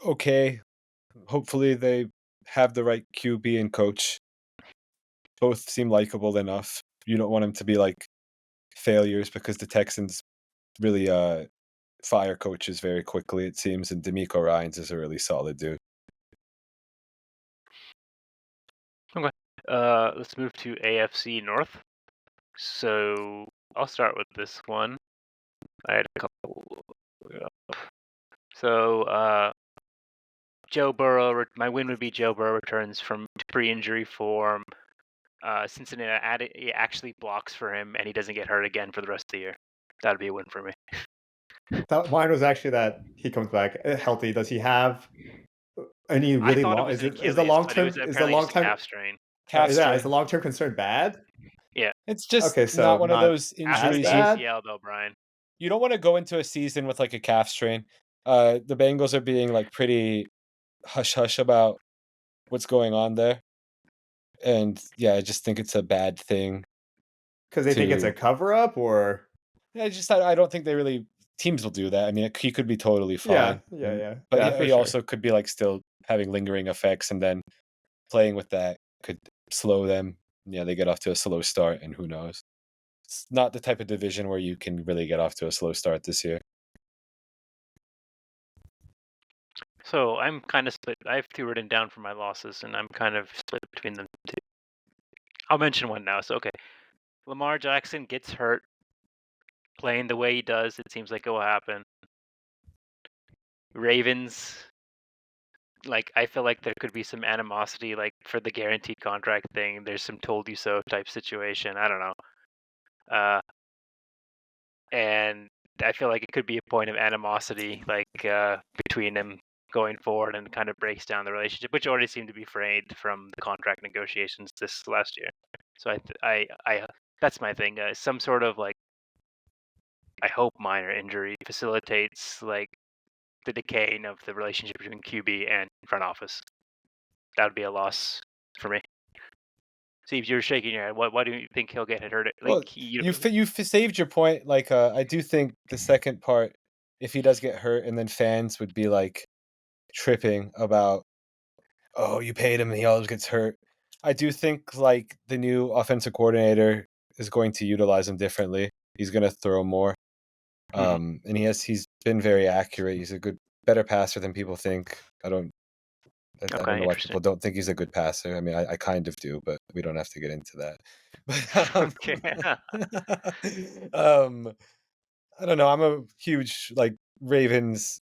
okay. Hopefully they have the right QB and coach. Both seem likable enough. You don't want them to be like failures because the Texans really fire coaches very quickly, it seems, and D'Amico Ryans is a really solid dude. Okay. Let's move to AFC North. So I'll start with this one. I had a couple. So Joe Burrow. My win would be Joe Burrow returns from pre-injury form. Cincinnati actually blocks for him, and he doesn't get hurt again for the rest of the year. That'd be a win for me. Mine was actually that he comes back healthy. Does he have any really long? Is the long term? Is the long term calf strain? Is the long term concern bad? Yeah, it's just okay. So not one of those injuries. ACL though, Brian. You don't want to go into a season with like a calf strain. The Bengals are being like pretty hush hush about what's going on there, and yeah, I just think it's a bad thing. Because they think it's a cover up, or I don't think they really. Teams will do that. I mean, he could be totally fine. Yeah. But he also could be like still having lingering effects, and then playing with that could slow them. Yeah, they get off to a slow start, and who knows? It's not the type of division where you can really get off to a slow start this year. So I'm kind of split. I have 2 written down for my losses, and I'm kind of split between them 2. I'll mention one now. So okay, Lamar Jackson gets hurt. Playing the way he does, it seems like it will happen. Ravens, like I feel like there could be some animosity, like for the guaranteed contract thing. There's some told you so type situation. I don't know. And I feel like it could be a point of animosity, like between them going forward, and kind of breaks down the relationship, which already seemed to be frayed from the contract negotiations this last year. So I that's my thing. Some sort of like, I hope minor injury facilitates like the decaying of the relationship between QB and front office. That would be a loss for me. Steve, you're shaking your head. Why do you think he'll get hurt? Like Well, you saved your point. Like, I do think the second part, if he does get hurt, and then fans would be like tripping about, oh, you paid him and he always gets hurt. I do think like the new offensive coordinator is going to utilize him differently. He's going to throw more. And he's been very accurate. He's a better passer than people think. I don't Okay, know why interesting. people don't think he's a good passer. I mean, I kind of do, but we don't have to get into that. But Okay. I don't know. I'm a huge like Ravens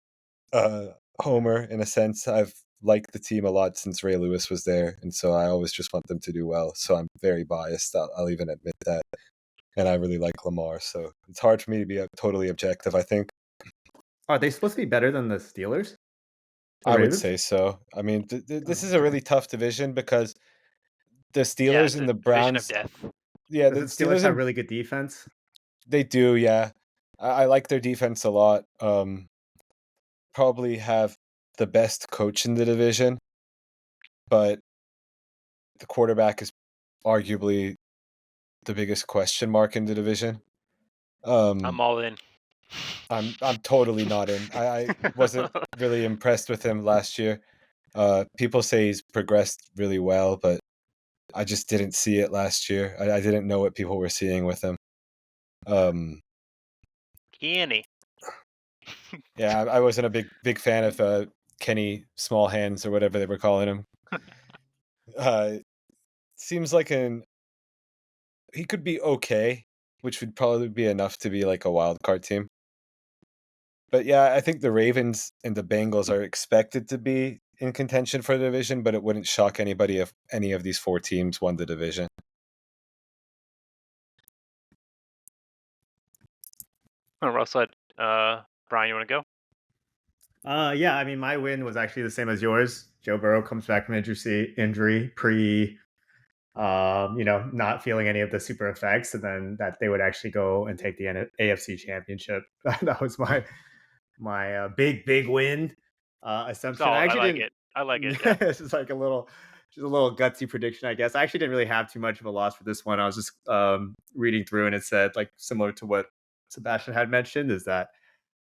homer in a sense. I've liked the team a lot since Ray Lewis was there, and so I always just want them to do well. So I'm very biased. I'll even admit that. And I really like Lamar, so it's hard for me to be totally objective, I think. Are they supposed to be better than the Steelers? The I would Ravens? say so. I mean, this Oh, is a okay. really tough division because the Yeah, Steelers it's a and the division of Browns, death. yeah, Does the the Steelers Steelers have and really good defense? they do, yeah. I like their defense a lot. Probably have the best coach in the division, but the quarterback is arguably the biggest question mark in the division. I'm all in. I'm totally not in. I wasn't really impressed with him last year. People say he's progressed really well, but I just didn't see it last year. I didn't know what people were seeing with him. Kenny. Yeah, I wasn't a big fan of Kenny Small Hands or whatever they were calling him. Seems like he could be okay, which would probably be enough to be like a wild card team. But yeah, I think the Ravens and the Bengals are expected to be in contention for the division, but it wouldn't shock anybody if any of these four teams won the division. Oh, well said. Brian, you want to go? Yeah, I mean, my win was actually the same as yours. Joe Burrow comes back from injury pre, not feeling any of the super effects, and then that they would actually go and take the AFC Championship. That was my big win assumption. I I actually like didn't. it. I like it. Yeah. It's just like just a little gutsy prediction, I guess. I actually didn't really have too much of a loss for this one. I was just reading through, and it said like similar to what Sebastian had mentioned, is that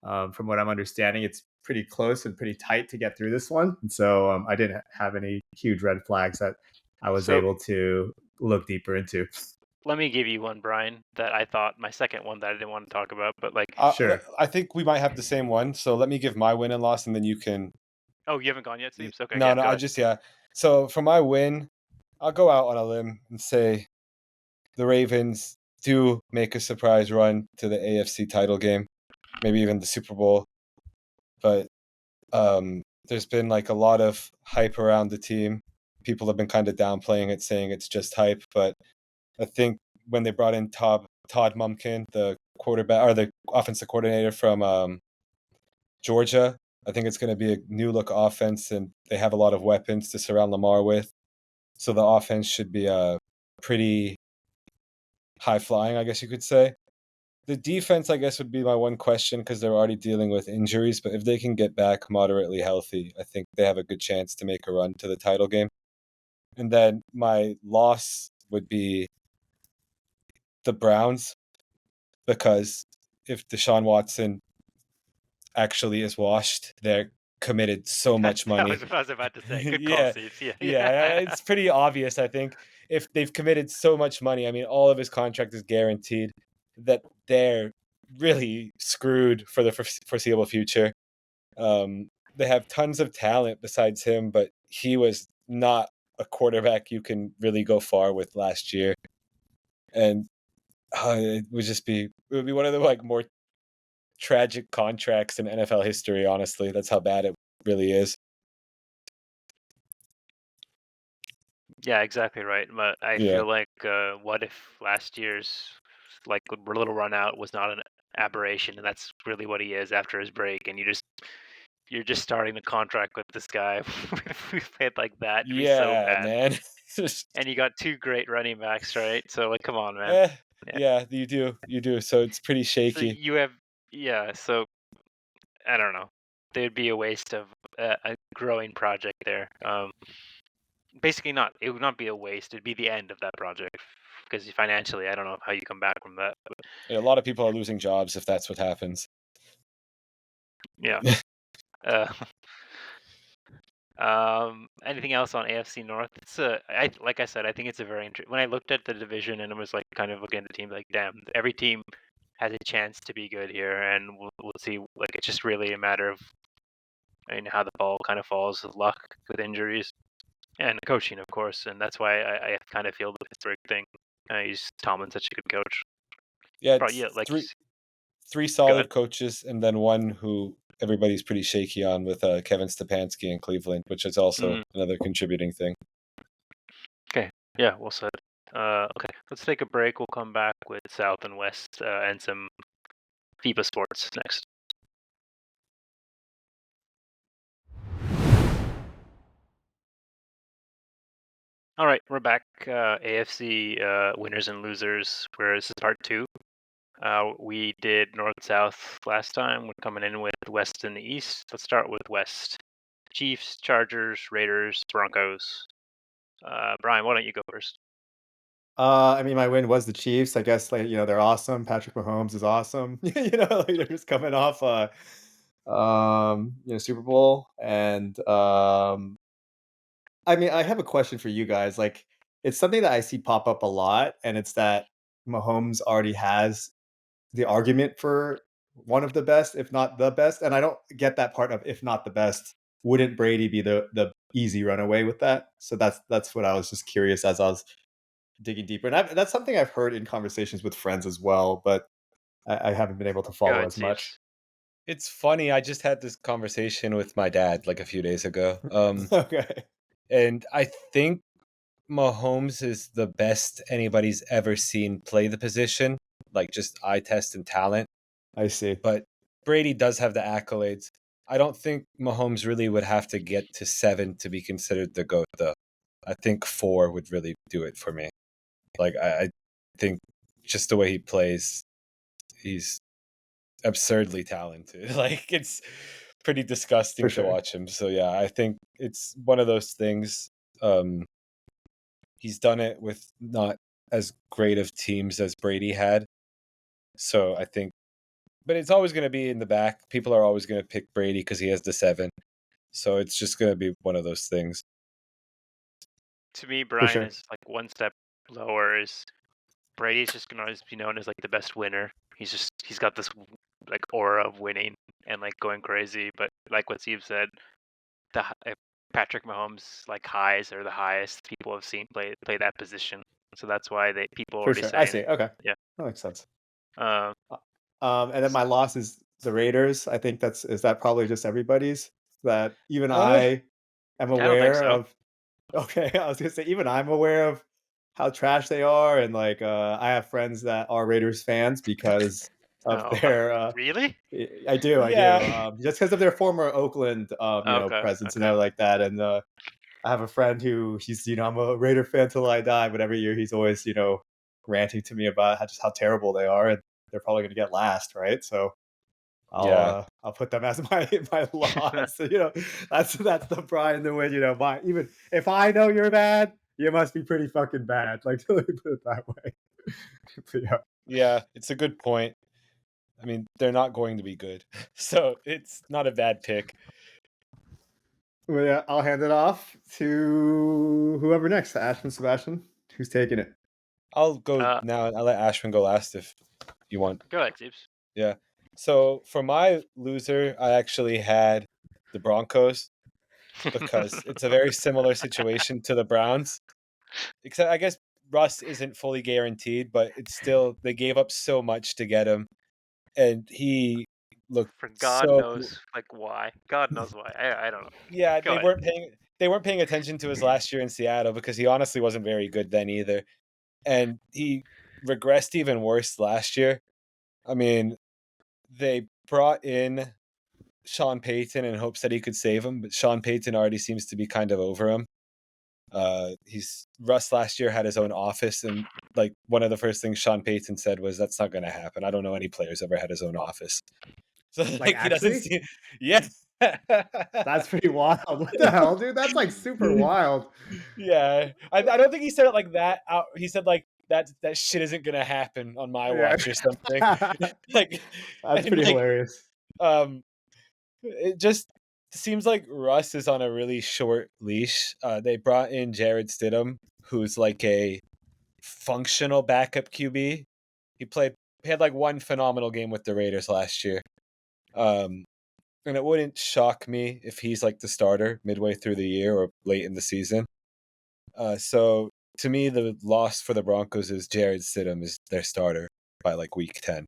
from what I'm understanding, it's pretty close and pretty tight to get through this one. And so I didn't have any huge red flags that I was So- able to look deeper into. Let me give you one, Brian, that I thought my second one that I didn't want to talk about, but like, Sure. I think we might have the same one. So let me give my win and loss, and then you can. oh, you haven't gone yet, Steve? Okay, No, yeah, no, go I ahead. just So for my win, I'll go out on a limb and say the Ravens do make a surprise run to the AFC title game, maybe even the Super Bowl. But there's been like a lot of hype around the team. People have been kind of downplaying it, saying it's just hype. But I think when they brought in Todd Mumpkin, the quarterback or the offensive coordinator from Georgia, I think it's going to be a new look offense, and they have a lot of weapons to surround Lamar with. So the offense should be pretty high flying, I guess you could say. The defense, I guess, would be my one question because they're already dealing with injuries. But if they can get back moderately healthy, I think they have a good chance to make a run to the title game. And then my loss would be the Browns, because if Deshaun Watson actually is washed, they're committed so much money. I was about to say, good call, Yeah, Steve. Yeah, yeah, it's pretty obvious, I think. If they've committed so much money, I mean, all of his contract is guaranteed, that they're really screwed for the foreseeable future. They have tons of talent besides him, but he was not a quarterback you can really go far with last year. And it would be one of the like more tragic contracts in NFL history, honestly. That's how bad it really is. Yeah, exactly right. But I Yeah. feel like, what if last year's like little run out was not aberration, and that's really what he is after his break. And you're just starting the contract with this guy who played like that to be so Yeah, bad. man. And you got two great running backs, right? So like, come on, man. Eh, Yeah. yeah, you do. So it's pretty So shaky. you have, yeah. So I don't know. There'd be a waste of a growing project there. Basically, not. It would not be a waste. It'd be the end of that project because financially, I don't know how you come back from that. But A lot of people are losing jobs if that's what happens. yeah. Uh, anything else on AFC North? It's like I said, I think it's a very when I looked at the division and it was like kind of looking at the team, like, damn, every team has a chance to be good here, and we'll see. Like, it's just really a matter of, how the ball kind of falls with luck, with injuries, and coaching, of course. And that's why I kind of feel the Pittsburgh thing. He's Tomlin's such a good coach. Yeah, Probably, it's yeah, like, three go ahead. solid coaches and then one who everybody's pretty shaky on with Kevin Stepanski in Cleveland, which is also another contributing thing. Okay, yeah, well said. Okay, let's take a break. We'll come back with South and West and some FIBA sports next. All right, we're back. AFC winners and losers. Where this is part 2. We did North-South last time. We're coming in with West and the East. Let's start with West. Chiefs, Chargers, Raiders, Broncos. Brian, why don't you go first? I mean, my win was the Chiefs. I guess, like, they're awesome. Patrick Mahomes is awesome. Like, they're just coming off Super Bowl. And I mean, I have a question for you guys. Like, it's something that I see pop up a lot, and it's that Mahomes already has the argument for one of the best, if not the best. And I don't get that part of if not the best. Wouldn't Brady be the easy runaway with that? So that's what I was just curious as I was digging deeper. And that's something I've heard in conversations with friends as well, but I haven't been able to Go follow ahead, as much. Steve. It's funny. I just had this conversation with my dad like a few days ago. Okay. And I think Mahomes is the best anybody's ever seen play the position, like just eye test and talent. I see. But Brady does have the accolades. I don't think Mahomes really would have to get to 7 to be considered the GOAT, though. I think 4 would really do it for me. Like, I think just the way he plays, he's absurdly talented. Like, it's pretty disgusting For to sure. watch him. So, yeah, I think it's one of those things. He's done it with not as great of teams as Brady had. So I think, but it's always going to be in the back. People are always going to pick Brady because he has the 7. So it's just going to be one of those things. To me, For Brian sure. is like one step lower. Is Brady's just gonna always be known as like the best winner. He's got this like aura of winning and like going crazy. But like what Steve said, Patrick Mahomes like highs are the highest people have seen play that position. So that's why people For already sure. I saying, see. Okay. yeah. That makes sense. Um, And then my loss is the Raiders. I think is that probably just everybody's, that even Uh, I am I don't think aware so. of. Okay, I was gonna say even I'm aware of how trash they are, and like I have friends that are Raiders fans because of No, their. really? I do, yeah. just because of their former Oakland, Okay, presence and okay. everything like that. And I have a friend who he's, I'm a Raider fan till I die, but every year he's always, ranting to me about just how terrible they are, and they're probably going to get last, right? So Yeah. I'll put them as my loss. That's the Brian the win. My, even if I know you're bad, you must be pretty fucking bad. Like, let me put it that way. But yeah. Yeah. It's a good point. I mean, they're not going to be good. So it's not a bad pick. Well, yeah, I'll hand it off to whoever next. To Ashwin, Sebastian. Who's taking it? I'll go now and I'll let Ashwin go last if you want. Go ahead, Steve. Yeah. So for my loser, I actually had the Broncos because it's a very similar situation to the Browns. Except I guess Russ isn't fully guaranteed, but it's still they gave up so much to get him, and he looked For God so. knows like why. God knows why. I don't know. Yeah, Go ahead. they weren't paying attention to his last year in Seattle because he honestly wasn't very good then either, and he regressed even worse last year. I mean, they brought in Sean Payton in hopes that he could save him, but Sean Payton already seems to be kind of over him. Russ last year had his own office, and like one of the first things Sean Payton said was, "That's not going to happen. I don't know any players ever had his own office." So Like, like he doesn't actually? see, yeah, That's pretty wild. What the hell, dude? That's like super wild. yeah. I don't think he said it like that. He said like that shit isn't gonna happen on my Yeah. watch or something. Like, That's and pretty like hilarious. um, it just seems like Russ is on a really short leash. They brought in Jared Stidham, who's like a functional backup QB. He played. He had like one phenomenal game with the Raiders last year. Um, and it wouldn't shock me if he's like the starter midway through the year or late in the season. So to me, the loss for the Broncos is Jared Stidham is their starter by like week 10.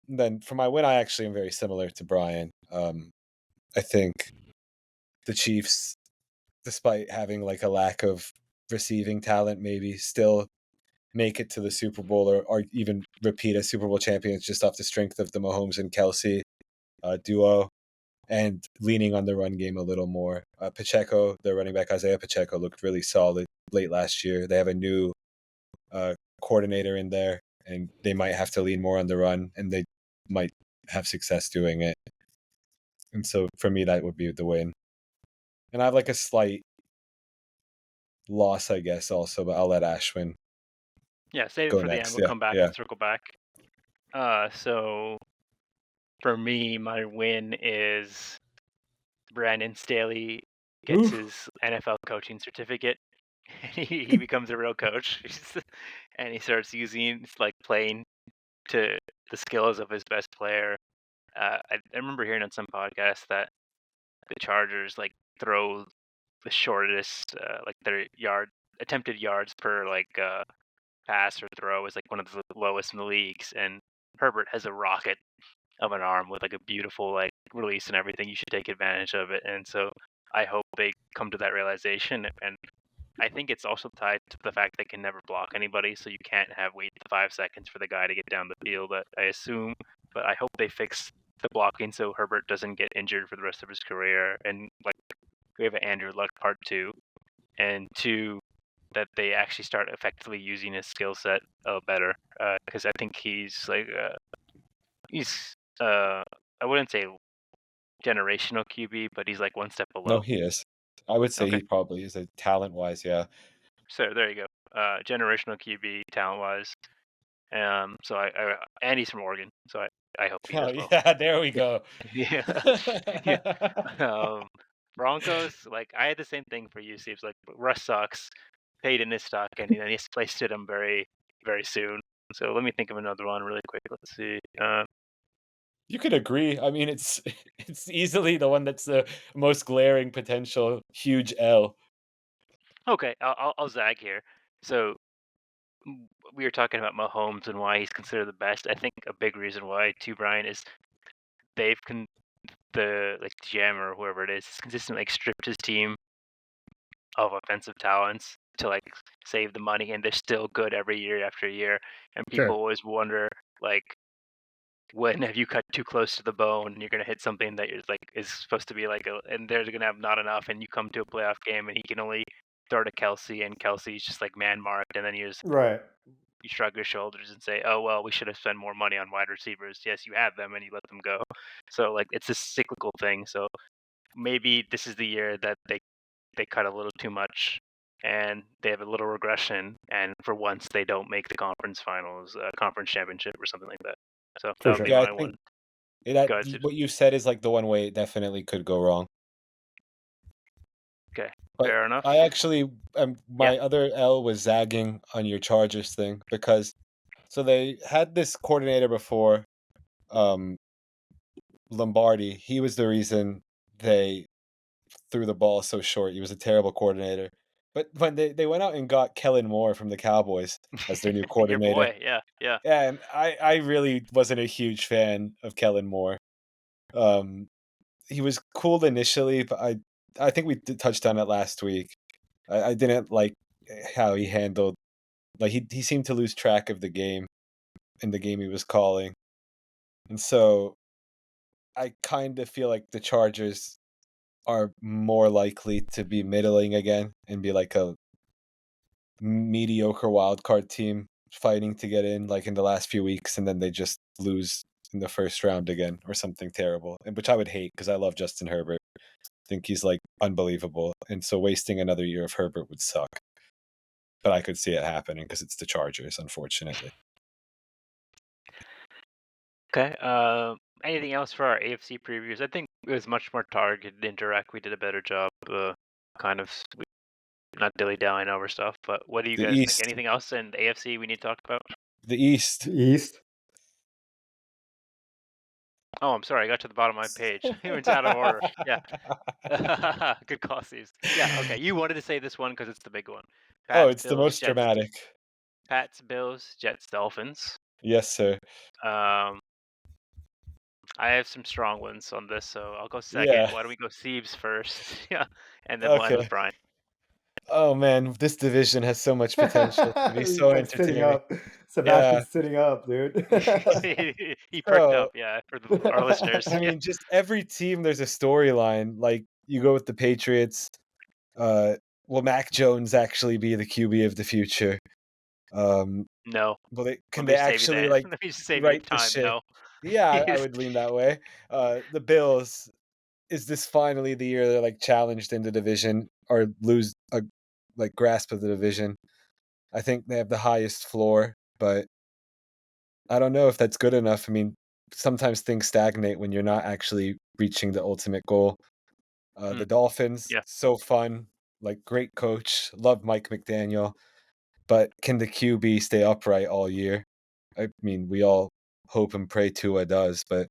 Then for my win, I actually am very similar to Brian. I think the Chiefs, despite having like a lack of receiving talent, maybe still make it to the Super Bowl or even repeat as Super Bowl champions just off the strength of the Mahomes and Kelsey duo and leaning on the run game a little more. Pacheco, their running back Isaiah Pacheco, looked really solid late last year. They have a new coordinator in there, and they might have to lean more on the run, and they might have success doing it. And so for me, that would be the win. And I have like a slight loss, I guess, also, but I'll let Ashwin Yeah, save it go for the end. next. We'll come back Yeah. and circle back. So for me, my win is Brandon Staley gets his NFL coaching certificate. He becomes a real coach, and he starts using like playing to the skills of his best player. I remember hearing on some podcast that the Chargers like throw the shortest, like their attempted yards per pass or throw is like one of the lowest in the leagues, and Herbert has a rocket of an arm with like a beautiful like release and everything. You should take advantage of it, and so I hope they come to that realization. And I think it's also tied to the fact they can never block anybody, so you can't wait 5 seconds for the guy to get down the field. I assume, but I hope they fix the blocking so Herbert doesn't get injured for the rest of his career. And like we have an Andrew Luck part 2, and 2 that they actually start effectively using his skill set better, because I think he's I wouldn't say generational QB, but he's like one step No, below. he is. I would say Okay. he probably is a talent-wise, yeah. So there you go. Generational QB talent-wise. So and he's from Oregon, so I hope he Oh, does well. yeah, there we go. Yeah. Yeah. Broncos, like I had the same thing for you, Steve. Like Russ sucks, paid in his stock, and then he's placed him very, very soon. So let me think of another one really quick. Let's see. You could agree. I mean, it's it's easily the one that's the most glaring potential huge L. Okay, I'll zag here. So we were talking about Mahomes and why he's considered the best. I think a big reason why too, Brian, is the like GM or whoever it is has consistently like stripped his team of offensive talents to like save the money, and they're still good every year after year. And people Sure. always wonder like, when have you cut too close to the bone and you're gonna hit something that is supposed to be like and they're gonna have not enough, and you come to a playoff game and he can only throw to Kelsey, and Kelsey's just like man marked, and then Right. you shrug your shoulders and say, oh well, we should have spent more money on wide receivers. Yes, you have them and you let them go. So like it's a cyclical thing. So maybe this is the year that they cut a little too much and they have a little regression, and for once they don't make the conference finals, conference championship or something like that. So that For would sure. be Yeah, I my one. think that Go ahead, Steve. what you said is like the one way it definitely could go wrong. Okay, But fair enough. I actually, Yeah. my other L was zagging on your Chargers thing because so they had this coordinator before, um, Lombardi. He was the reason they threw the ball so short. He was a terrible coordinator. But when they went out and got Kellen Moore from the Cowboys as their new Your coordinator, boy. Yeah, yeah. and I really wasn't a huge fan of Kellen Moore. Um, he was cool initially, but I think we touched on it last week. I didn't like how he handled like he seemed to lose track of the game in the game he was calling. And so I kind of feel like the Chargers are more likely to be middling again and be like a mediocre wild card team fighting to get in like in the last few weeks, and then they just lose in the first round again or something terrible, and which I would hate because I love Justin Herbert. I think he's like unbelievable, and so wasting another year of Herbert would suck. But I could see it happening because it's the Chargers, unfortunately. Okay. Anything else for our AFC previews? I think it was much more targeted, indirect. We did a better job, kind of not dilly dallying over stuff. But what do you The guys think? East, Anything else in the AFC we need to talk about? the East. East. Oh, I'm sorry. I got to the bottom of my page. It's out of order. Yeah. Good call, Steve. Yeah. Okay. You wanted to say this one because it's the big one. Oh, Pats, it's the Bills, most Jets. dramatic. Pats, Bills, Jets, Dolphins. Yes, sir. Um, I have some strong ones on this, so I'll go second. Yeah. Why don't we go Siebes first? Yeah, and then we'll end with Okay. Brian. Oh man, this division has so much potential to be so Like sitting entertaining. up. Yeah. Sebastian's sitting up, dude. He perked So up, yeah, for our listeners. I Yeah. mean, just every team there's a storyline. Like you go with the Patriots. Will Mac Jones actually be the QB of the future? Um, No, will they? let Can me they just save you actually that. like Let me just save you right the time. ship? No, Yeah, I he's would lean that way. The Bills. Is this finally the year they're like challenged in the division or lose a like grasp of the division? I think they have the highest floor, but I don't know if that's good enough. I mean, sometimes things stagnate when you're not actually reaching the ultimate goal. Hmm, The Dolphins, yeah. so fun, like great coach, love Mike McDaniel, but can the QB stay upright all year? I mean, we all hope and pray Tua does, but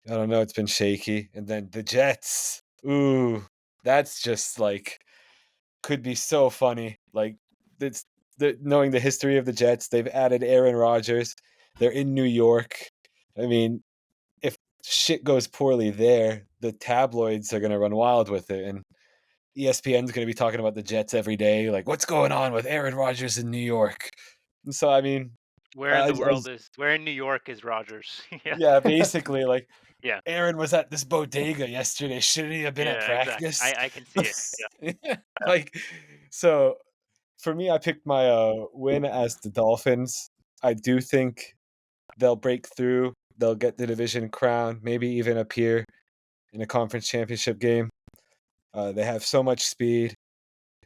I don't know. It's been shaky. And then the Jets, ooh, that's just like could be so funny. Like it's knowing the history of the Jets, they've added Aaron Rodgers. They're in New York. I mean, if shit goes poorly there, the tabloids are going to run wild with it, and ESPN's going to be talking about the Jets every day. Like, what's going on with Aaron Rodgers in New York? And so, I mean, Where in the world is? Where in New York is Rogers? Yeah, yeah, basically, like yeah, Aaron was at this bodega yesterday. Shouldn't he have been at yeah. Exactly. practice? I can see it. Yeah. Like, so for me, I picked my win as the Dolphins. I do think they'll break through. They'll get the division crown, maybe even appear in a conference championship game. They have so much speed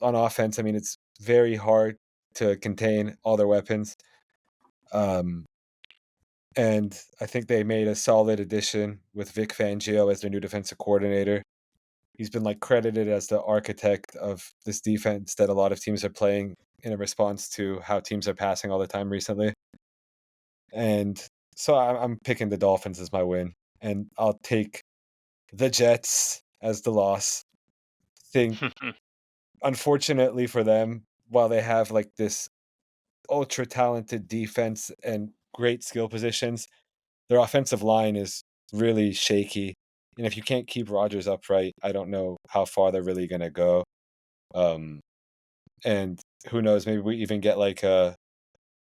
on offense. I mean, it's very hard to contain all their weapons. Um, and I think they made a solid addition with Vic Fangio as their new defensive coordinator. He's been like credited as the architect of this defense that a lot of teams are playing in a response to how teams are passing all the time recently. And so I'm picking the Dolphins as my win, and I'll take the Jets as the loss. Think, unfortunately for them, while they have like this ultra talented defense and great skill positions, their offensive line is really shaky. And if you can't keep Rodgers upright, I don't know how far they're really going to go. Um, and who knows, maybe we even get like a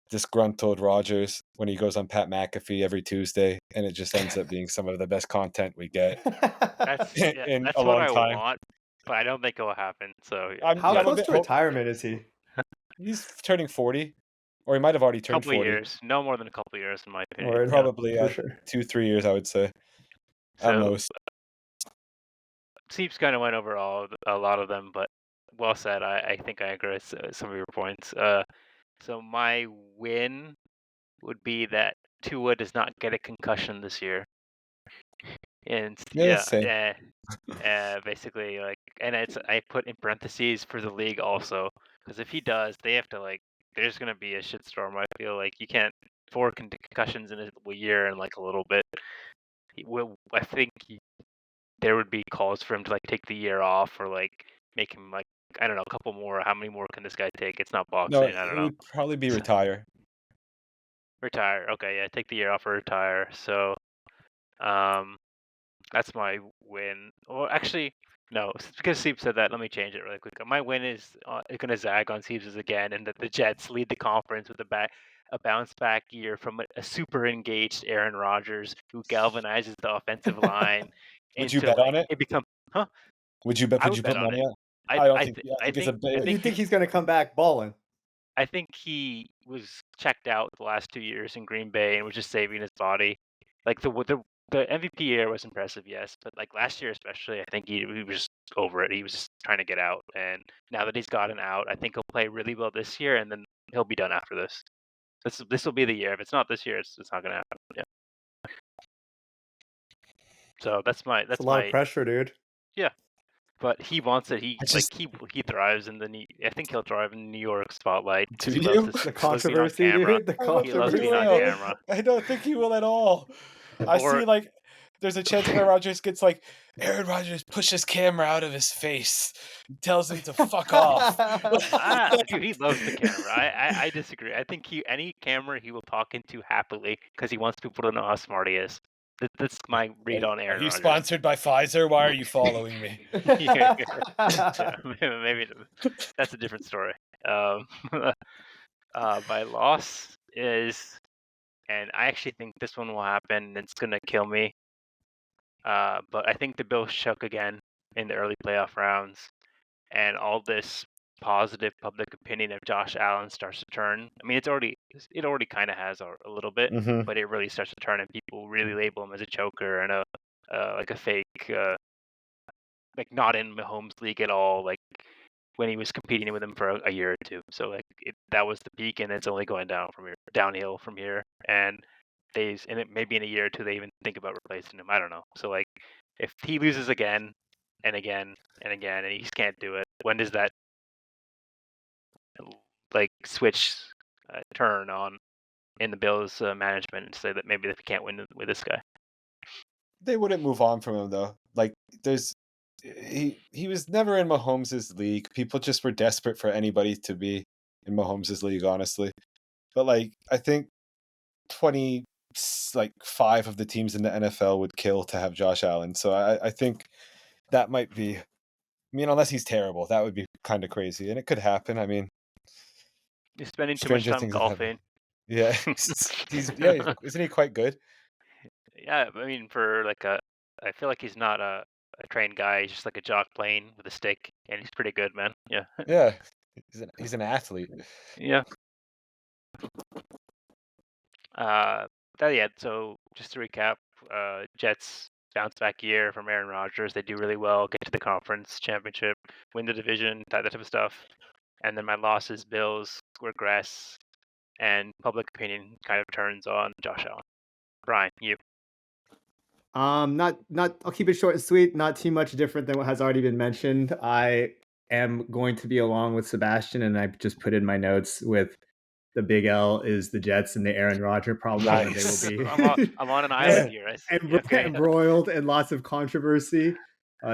disgruntled Rodgers when he goes on Pat McAfee every Tuesday, and it just ends up being some of the best content we get in a That's what long I time. want, but I don't think it will happen. So yeah, I'm How yeah, but I'm a close bit to hope retirement is he? he's turning 40, or he might have already a turned couple of 40. years, no more than a couple of years, in my opinion. Or Yeah. Probably for sure. 2-3 years, I would say, at So most. Seeps kind of went over a lot of them, but well said. I think I agree with some of your points. So my win would be that Tua does not get a concussion this year, and Yeah, yeah, same. basically like, and it's I put in parentheses for the league also, because if he does, they have to like, there's gonna be a shitstorm. I feel like you can't 4 concussions in a year and like a little bit. I think there would be calls for him to like take the year off or like make him like, I don't know, a couple more. How many more can this guy take? It's not No, boxing. I don't it know. would probably be retire. Retire. Okay, yeah, take the year off or retire. So, um, that's my win. Or actually, no, because Steve said that. Let me change it really quick. My win is going to zag on Steve's again, and that the Jets lead the conference with the back. a bounce back year from a super engaged Aaron Rodgers who galvanizes the offensive line Would you into bet on like it? it become, huh? Would you bet? I Could would you bet put on money it. on? I don't I think. th- Yeah, I I think it's a think I bit. You think think he's going to come back balling? I think he was checked out the last 2 years in Green Bay and was just saving his body. Like the MVP year was impressive, yes, but like last year especially, I think he was just over it. He was just trying to get out, and now that he's gotten out, I think he'll play really well this year, and then he'll be done after this. This will be the year. If it's not this year, it's not gonna happen. Yeah. So It's a lot of pressure, dude. yeah. But he wants it. I just He thrives in I think he'll thrive in the New York spotlight because Do he loves you? this. The He loves being on controversy, camera. dude. The I don't He think loves he being on controversy. will. camera. I don't think he will at all. I Or see like there's a chance Aaron Rodgers gets like Aaron Rodgers pushes camera out of his face, tells him to fuck off. dude, he loves the camera. I disagree. I think any camera he will talk into happily because he wants people to know how smart he is. That's my read on Are Aaron you Rodgers. sponsored by Pfizer? Why are you following me? Yeah, maybe that's a different story. My loss is, and I actually think this one will happen. And it's gonna kill me. But I think the Bills choke again in the early playoff rounds, and all this positive public opinion of Josh Allen starts to turn. I mean, it already kind of has a little bit, Mm-hmm. but it really starts to turn, and people really label him as a choker and a like a fake, like not in Mahomes' league at all. Like when he was competing with him for a year or two. So like that was the peak, and it's only going downhill from here. And maybe in a year or two they even think about replacing him. I don't know. So like if he loses again and again and again and he just can't do it, when does that like switch turn on in the Bills management and say that maybe they can't win with this guy? They wouldn't move on from him though. Like he was never in Mahomes' league. People just were desperate for anybody to be in Mahomes' league, honestly. But like I think 25 of the teams in the NFL would kill to have Josh Allen. So I think that might be. I mean, unless he's terrible, that would be kind of crazy, and it could happen. I mean, He's spending too much stranger time things have happened. golfing. Yeah, isn't he quite good? Yeah, I mean, I feel like he's not a trained guy. He's just like a jock playing with a stick, and he's pretty good, man. Yeah, Yeah, he's an athlete. yeah. So just to recap, Jets bounce back year from Aaron Rodgers. They do really well, get to the conference championship, win the division, that type of stuff. And then my loss is Bills regress, and public opinion kind of turns on Josh Allen. Brian, you. Not. I'll keep it short and sweet. Not too much different than what has already been mentioned. I am going to be along with Sebastian, and I just put in my notes with the big L is the Jets and the Aaron Rodgers problem, Nice. and they will be. I'm on an island here. Embroiled in lots of controversy.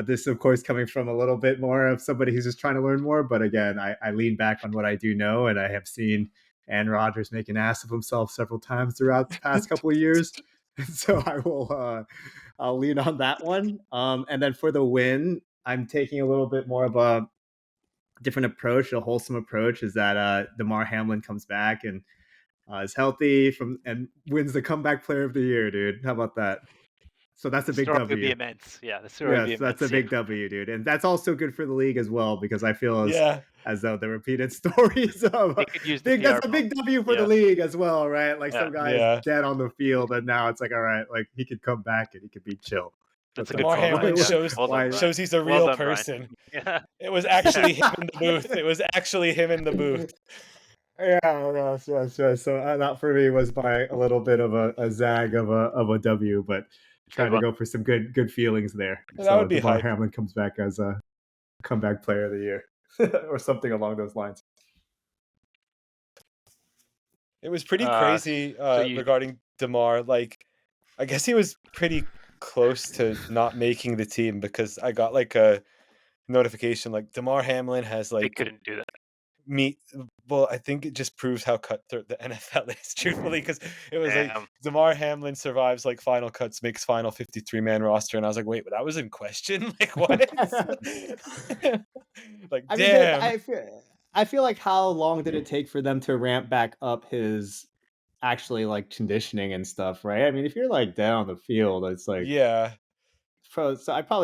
This, of course, coming from a little bit more of somebody who's just trying to learn more. But again, I lean back on what I do know, and I have seen Aaron Rodgers make an ass of himself several times throughout the past couple of years. So I'll lean on that one. And then for the win, I'm taking a little bit more of a different approach, a wholesome approach, is that Damar Hamlin comes back and is healthy and wins the comeback player of the year, dude. How about that? So that's a big story W. Would be immense. Yeah, the story would be immense. That's a big W, dude. And that's also good for the league as well, because I feel as though the repeated stories of They could use that's a big W for the league as well, right? Like some guys dead on the field, and now it's like, all right, like he could come back and he could be chill. That's a good call. Hamlin shows he's a real person. Yeah. It was actually him in the booth. It was actually him in the booth. Yeah. So that for me was by a little bit of a zag of a W, but trying to go for some good feelings there. That would be Damar Hamlin comes back as a comeback player of the year or something along those lines. It was pretty crazy regarding Damar. Like, I guess he was pretty close to not making the team because I got like a notification like Damar Hamlin has like they couldn't do that. Well, I think it just proves how cutthroat the NFL is, truthfully, because it was like Damar Hamlin survives like final cuts, makes final 53-man roster, and I was like, wait, but that was in question? Like, what? Like, damn. I feel like how long did it take for them to ramp back up his actually like conditioning and stuff, right? I mean, if you're like down on the field, it's like Yeah, so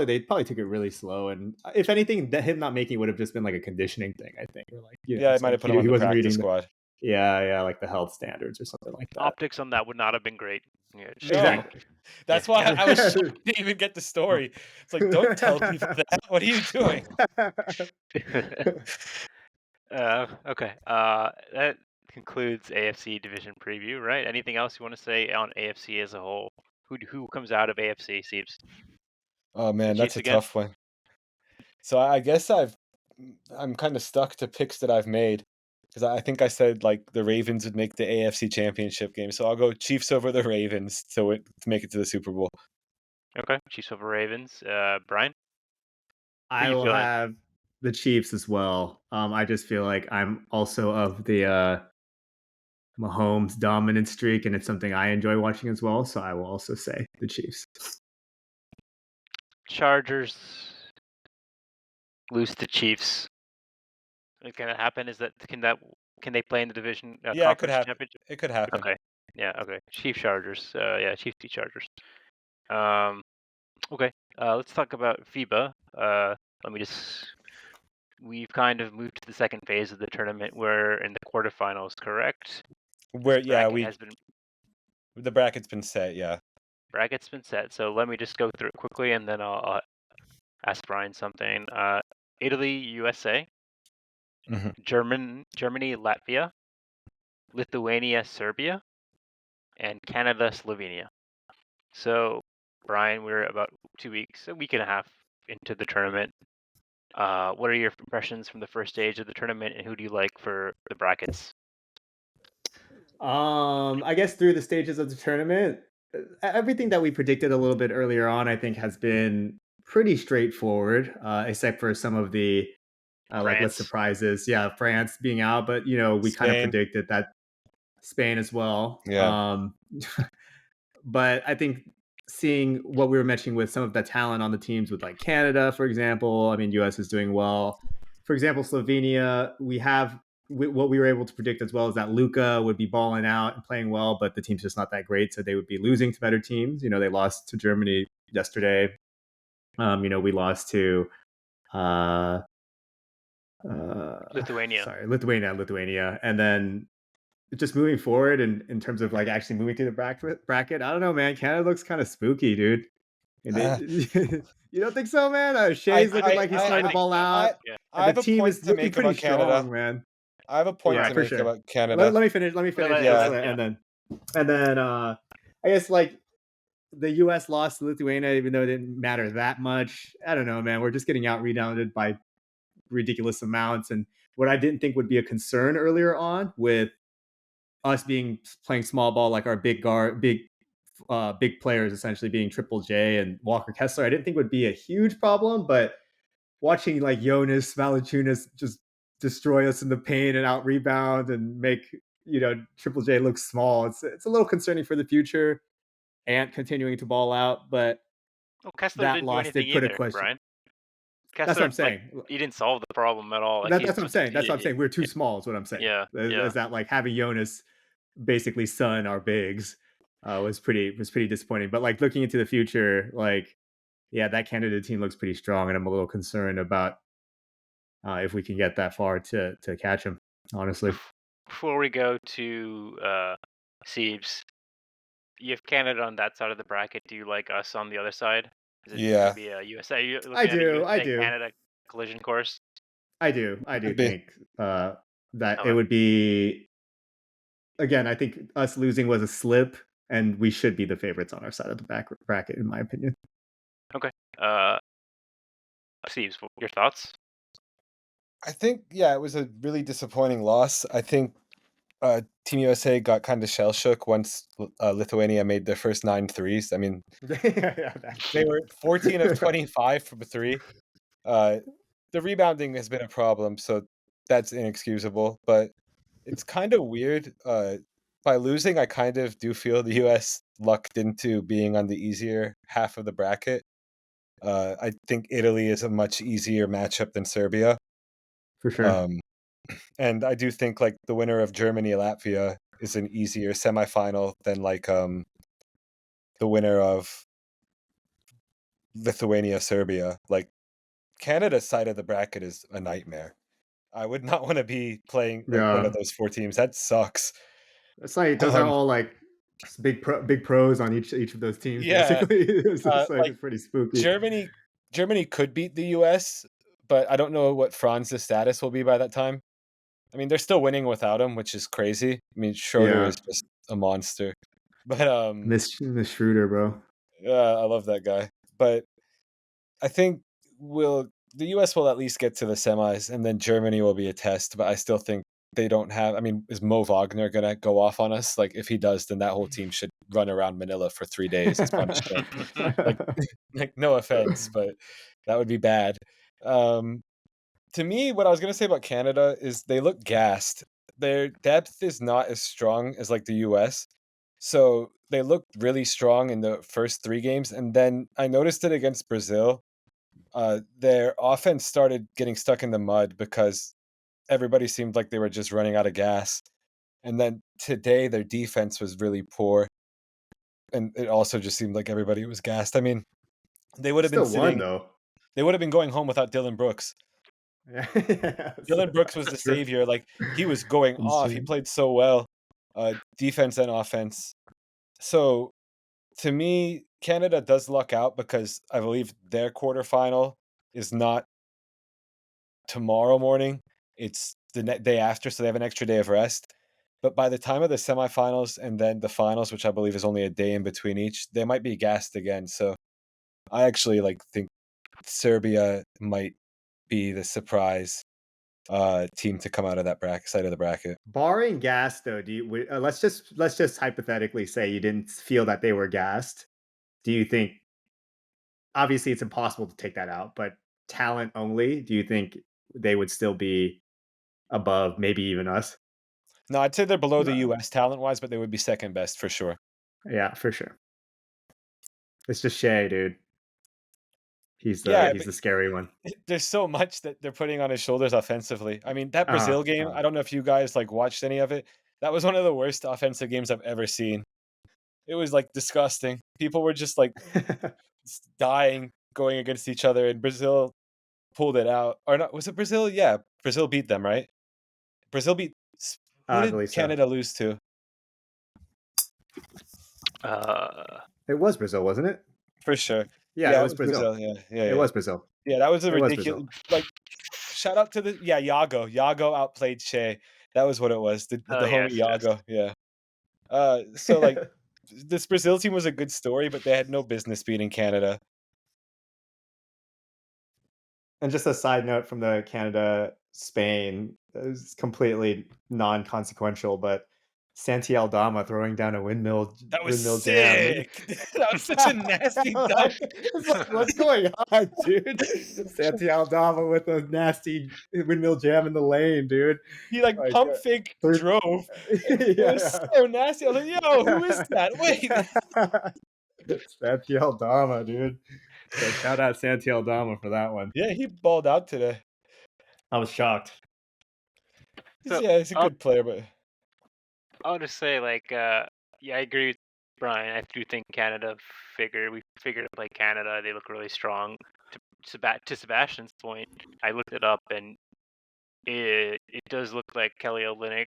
they probably took it really slow, and if anything, that him not making would have just been like a conditioning thing. I think, or like yeah, I it's might like have put him on he the wasn't practice reading the squad. like the health standards or something like that. Optics on that would not have been great. Yeah, it should No, Exactly. that's yeah. why I was shocked to even get the story. It's like, don't tell people that. What are you doing? Okay. That concludes AFC division preview, right? Anything else you want to say on AFC as a whole? Who comes out of AFC, Seeps? Oh The man, that's Chiefs a again? tough one. So I guess I'm kind of stuck to picks that I've made because I think I said like the Ravens would make the AFC Championship game. So I'll go Chiefs over the Ravens to make it to the Super Bowl. Okay. Chiefs over Ravens. Brian, who I you will feeling? have the Chiefs as well. I just feel like I'm also of the Mahomes dominant streak, and it's something I enjoy watching as well. So I will also say the Chiefs. Chargers lose to Chiefs. Can that happen? Can they play in the division Yeah, it could conference happen. championship? It could happen. Okay. Yeah. Okay. Chiefs Chargers. Yeah. Chiefs beat Chargers. Um. Okay. Let's talk about FIBA. Let me just. We've kind of moved to the second phase of the tournament. We're in the quarterfinals, correct? Where yeah, the bracket's been set. Yeah. Bracket's been set. So let me just go through it quickly, and then I'll ask Brian something. Italy, USA, Mhm. Germany, Latvia, Lithuania, Serbia, and Canada, Slovenia. So, Brian, we're about a week and a half into the tournament. What are your impressions from the first stage of the tournament, and who do you like for the brackets? I guess through the stages of the tournament, everything that we predicted a little bit earlier on, I think, has been pretty straightforward, except for some of the like less France. surprises. Yeah, France being out, but we kind of Spain. predicted that Spain as well. Yeah. But I think seeing what we were mentioning with some of the talent on the teams with like Canada, for example, I mean, US is doing well. For example, Slovenia, what we were able to predict as well is that Luka would be balling out and playing well, but the team's just not that great. So they would be losing to better teams. They lost to Germany yesterday. We lost to Lithuania. Sorry, Lithuania. And then just moving forward and in terms of like actually moving through the bracket, I don't know, man. Canada looks kind of spooky, dude. And Uh, you don't think so, man? Shay's looking like he's throwing the ball out. Yeah. I And have the a team point is to looking make pretty about Canada. strong, man. I have a point Yeah, to for make sure. about Canada. Let me finish. Yeah. And then I guess like the U.S. lost to Lithuania, even though it didn't matter that much. I don't know, man. We're just getting out rebounded by ridiculous amounts, and what I didn't think would be a concern earlier on with us playing small ball, like our big players essentially being Triple J and Walker Kessler, I didn't think would be a huge problem, but watching like Jonas Valanciunas just destroy us in the paint and out rebound and make Triple J look small, it's a little concerning for the future. Ant continuing to ball out, but Kessler that didn't do loss anything did put a either, question. Brian. That's what Kessler, I'm saying. he didn't solve the problem at all. That's what I'm saying. That's what I'm saying. We're too small, is what I'm saying. Yeah. Is that like having Jonas basically son our bigs was pretty disappointing. But like looking into the future, like that Canada team looks pretty strong, and I'm a little concerned about if we can get that far to catch him. Honestly, Before we go to Siebes, you have Canada on that side of the bracket. Do you like us on the other side? Is it going Yeah. to be a USA? You're I looking at a do. USA Canada collision course. I do Could be. think that Okay. it would be. Again, I think us losing was a slip, and we should be the favorites on our side of the bracket, in my opinion. Okay. Siebes, your thoughts? I think it was a really disappointing loss. I think Team USA got kind of shell shook once Lithuania made their first 9 threes. I mean, they were 14 of 25 from 3. The rebounding has been a problem, so that's inexcusable. But it's kind of weird. By losing, I kind of do feel the US lucked into being on the easier half of the bracket. I think Italy is a much easier matchup than Serbia. For sure. And I do think like the winner of Germany Latvia is an easier semifinal than like the winner of Lithuania Serbia. Like Canada's side of the bracket is a nightmare. I would not want to be playing like one of Yeah, those 4 teams. That sucks. it's like those are Um, all like big pros on each of those teams. yeah, Basically, it's just like like it's pretty spooky. Germany could beat the US, but I don't know what Franz's status will be by that time. I mean, they're still winning without him, which is crazy. I mean, Schroeder Yeah, is just a monster. But Miss Schroeder, bro. I love that guy. But I think the US will at least get to the semis, and then Germany will be a test. But I still think they don't have. I mean, is Mo Wagner gonna go off on us? Like, if he does, then that whole team should run around Manila for 3 days as punishment. Like, like no offense, but that would be bad. Um, to me, what I was gonna say about Canada is they look gassed. Their depth is not as strong as like the US. So they looked really strong in the first 3 games, and then I noticed it against Brazil. Their offense started getting stuck in the mud because everybody seemed like they were just running out of gas. And then today, their defense was really poor, and it also just seemed like everybody was gassed. I mean, they would have been Still won sitting, though. they would have been going home without Dylan Brooks. Yeah, Dylan Brooks was the that's true. savior. Like he was going off. He Insane. played so well, defense and offense. So to me, Canada does luck out because I believe their quarterfinal is not tomorrow morning. It's the day after, so they have an extra day of rest. But by the time of the semifinals and then the finals, which I believe is only a day in between each, they might be gassed again. So I actually like think Serbia might be the surprise team to come out of that bracket side of the bracket. Barring gas, though, let's just hypothetically say you didn't feel that they were gassed. Do you think? Obviously, it's impossible to take that out, but talent only. Do you think they would still be above, maybe even us? No, I'd say they're below the No. US talent wise, but they would be second best for sure. Yeah, for sure. It's just Shea, dude. He's the Yeah, he's but the scary one. there's so much that they're putting on his shoulders offensively. I mean, that Uh-huh. Brazil game, I don't know if you guys like watched any of it. That was one of the worst offensive games I've ever seen. It was like disgusting. People were just like dying going against each other, and Brazil pulled it out. Or not? Was it Brazil? Yeah, Brazil beat them, right? Brazil beat. Who I did believe so. Canada lose to? It was Brazil, wasn't it? For sure. Yeah, it Yeah, it was was Brazil. Brazil. Yeah, yeah, It yeah. was Brazil. Yeah, that was a It was ridiculous. Brazil. Like, shout out to the Yago. Yago outplayed Shea. That was what it was. The Oh homie yes, yes. Yago. Yeah. So like this Brazil team was a good story, but they had no business beating Canada. And just a side note from the Canada Spain, it was completely non-consequential, but Santi Aldama throwing down a That was windmill jam. sick. That was such a nasty dunk. It's like, what's going on, dude? Santi Aldama with a nasty windmill jam in the lane, dude. He like Like, pump fake third, drove. It was yeah. so nasty. I was like, yo, who is that? Wait. Santi Aldama, dude. So shout out Santi Aldama for that one. Yeah, he balled out today. I was shocked. So He's a good player, but I'll just say, like, yeah, I agree with Brian. I do think Canada we figured to play Canada. They look really strong. To Sebastian's point, I looked it up, and it does look like Kelly Olynyk,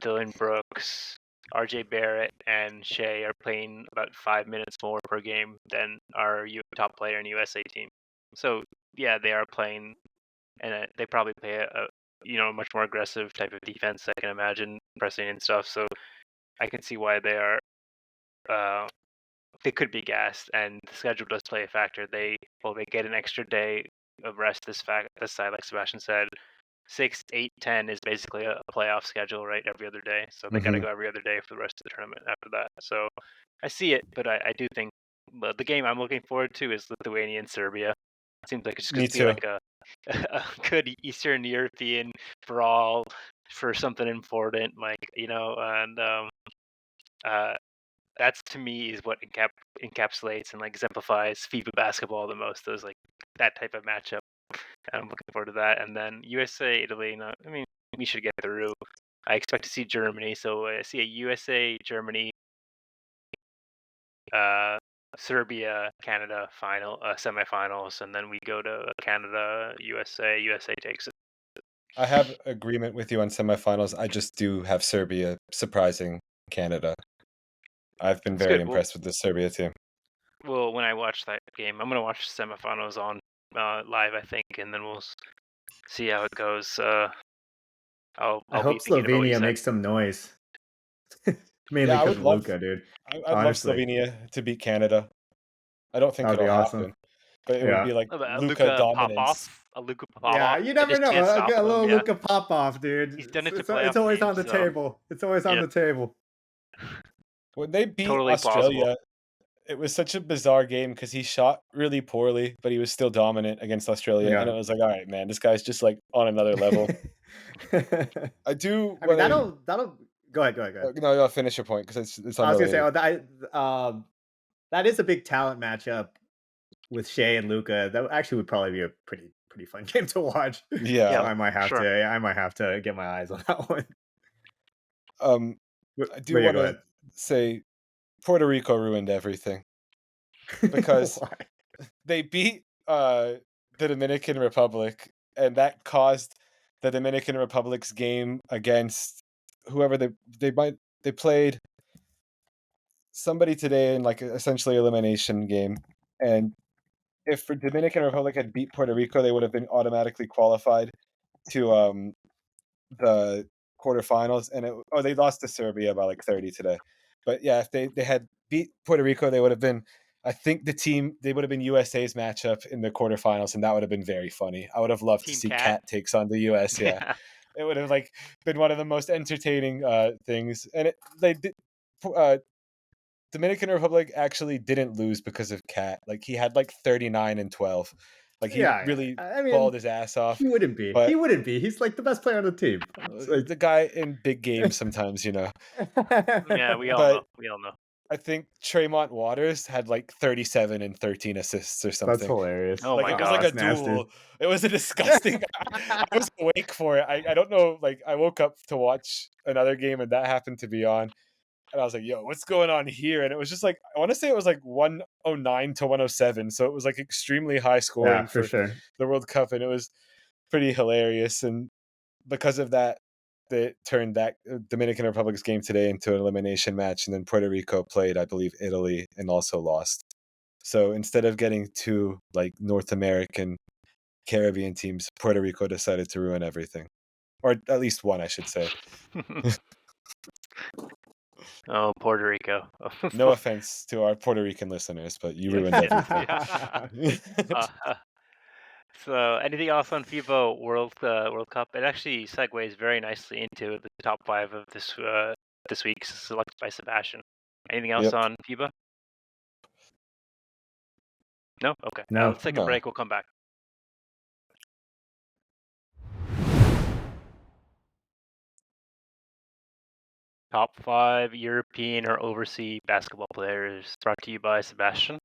Dylan Brooks, RJ Barrett, and Shea are playing about 5 minutes more per game than our top player in the USA team. So yeah, they are playing, and they probably play a much more aggressive type of defense. I can imagine pressing and stuff. So I can see why they could be gassed, and the schedule does play a factor. They get an extra day of rest this side, like Sebastian said. 6, 8, 10 is basically a playoff schedule, right? Every other day, so they got to Mhm. go every other day for the rest of the tournament after that. So I see it, but I do think the game I'm looking forward to is Lithuania and Serbia. Seems like it's just me going to be too. like a good Eastern European brawl for something important, like and uh, that's to me is what encapsulates and like exemplifies FIBA basketball the most. Those like that type of matchup. I'm looking forward to that. And then USA, Italy. No, I mean we should get through. I expect to see Germany. So I see a USA, Germany, Serbia, Canada semifinals, and then we go to Canada, USA. USA takes it. I have agreement with you on semifinals. I just do have Serbia surprising Canada. I've been It's very good. Well, impressed with the Serbia team. well, when I watch that game, I'm gonna watch the semifinals on live, I think, and then we'll see how it goes. I'll I be hope thinking about what you Slovenia said. makes some noise. Mainly Yeah, I because would of love. Luca, dude. I'd love Honestly, Slovenia to beat Canada. I don't that think would be it'll awesome. happen, but it would Yeah. be like A Luka Luka pop dominance. off, a Luka pop Yeah, off. you I never just know. can't stop A him. little Yeah, Luca pop off, dude. he's done it to It's playoff always on games, the so table. It's always on yeah, the table. When they beat totally plausible. Australia, it was such a bizarre game because he shot really poorly, but he was still dominant against Australia, and Yeah. it was like, all right, man, this guy's just like on another level. I do I mean, want to. that'll go ahead. No, I'll finish your point because it's I was gonna say, unrelated. that is a big talent matchup with Shea and Luca. That actually would probably be a pretty fun game to watch. Yeah. So I might have sure. to. I might have to get my eyes on that one. I do yeah, want go to ahead. say Puerto Rico ruined everything because Why? they beat the Dominican Republic, and that caused the Dominican Republic's game against whoever they played somebody today in like essentially elimination game. And if the Dominican Republic had beat Puerto Rico, they would have been automatically qualified to the quarterfinals. And they lost to Serbia by like 30 today. But yeah, if they had beat Puerto Rico, they would have been. I think they would have been USA's matchup in the quarterfinals, and that would have been very funny. I would have loved to Team see Cat. Cat takes on the US. Yeah, Yeah. it would have like been one of the most entertaining things. And they did. Dominican Republic actually didn't lose because of Cat. Like he had like 39 and 12. Like he Yeah. really I balled mean, his ass off. he wouldn't be. But He wouldn't be. He's like the best player on the team. It's like... the guy in big games sometimes, Yeah, we all know. But We all know. I think Tremont Waters had like 37 and 13 assists or That's something. hilarious. Oh Like my it was like god. a That's nasty. duel. It was a disgusting. I was awake for it. I don't know. Like I woke up to watch another game and that happened to be on. And I was like, yo, what's going on here? And it was just like, I want to say it was like 109 to 107. So it was like extremely high scoring Yeah, for for sure. the World Cup. And it was pretty hilarious. And because of that, they turned that Dominican Republic's game today into an elimination match. And then Puerto Rico played, I believe, Italy and also lost. So instead of getting two like North American Caribbean teams, Puerto Rico decided to ruin everything. Or at least one, I should say. Oh, Puerto Rico. No offense to our Puerto Rican listeners, but you ruined everything. So, anything else on FIBA World Cup? It actually segues very nicely into the top 5 of this week's selected by Sebastian. Anything else Yep. on FIBA? No. Okay. No. Let's take a break. We'll come back. Top 5 European or overseas basketball players, brought to you by Sebastian.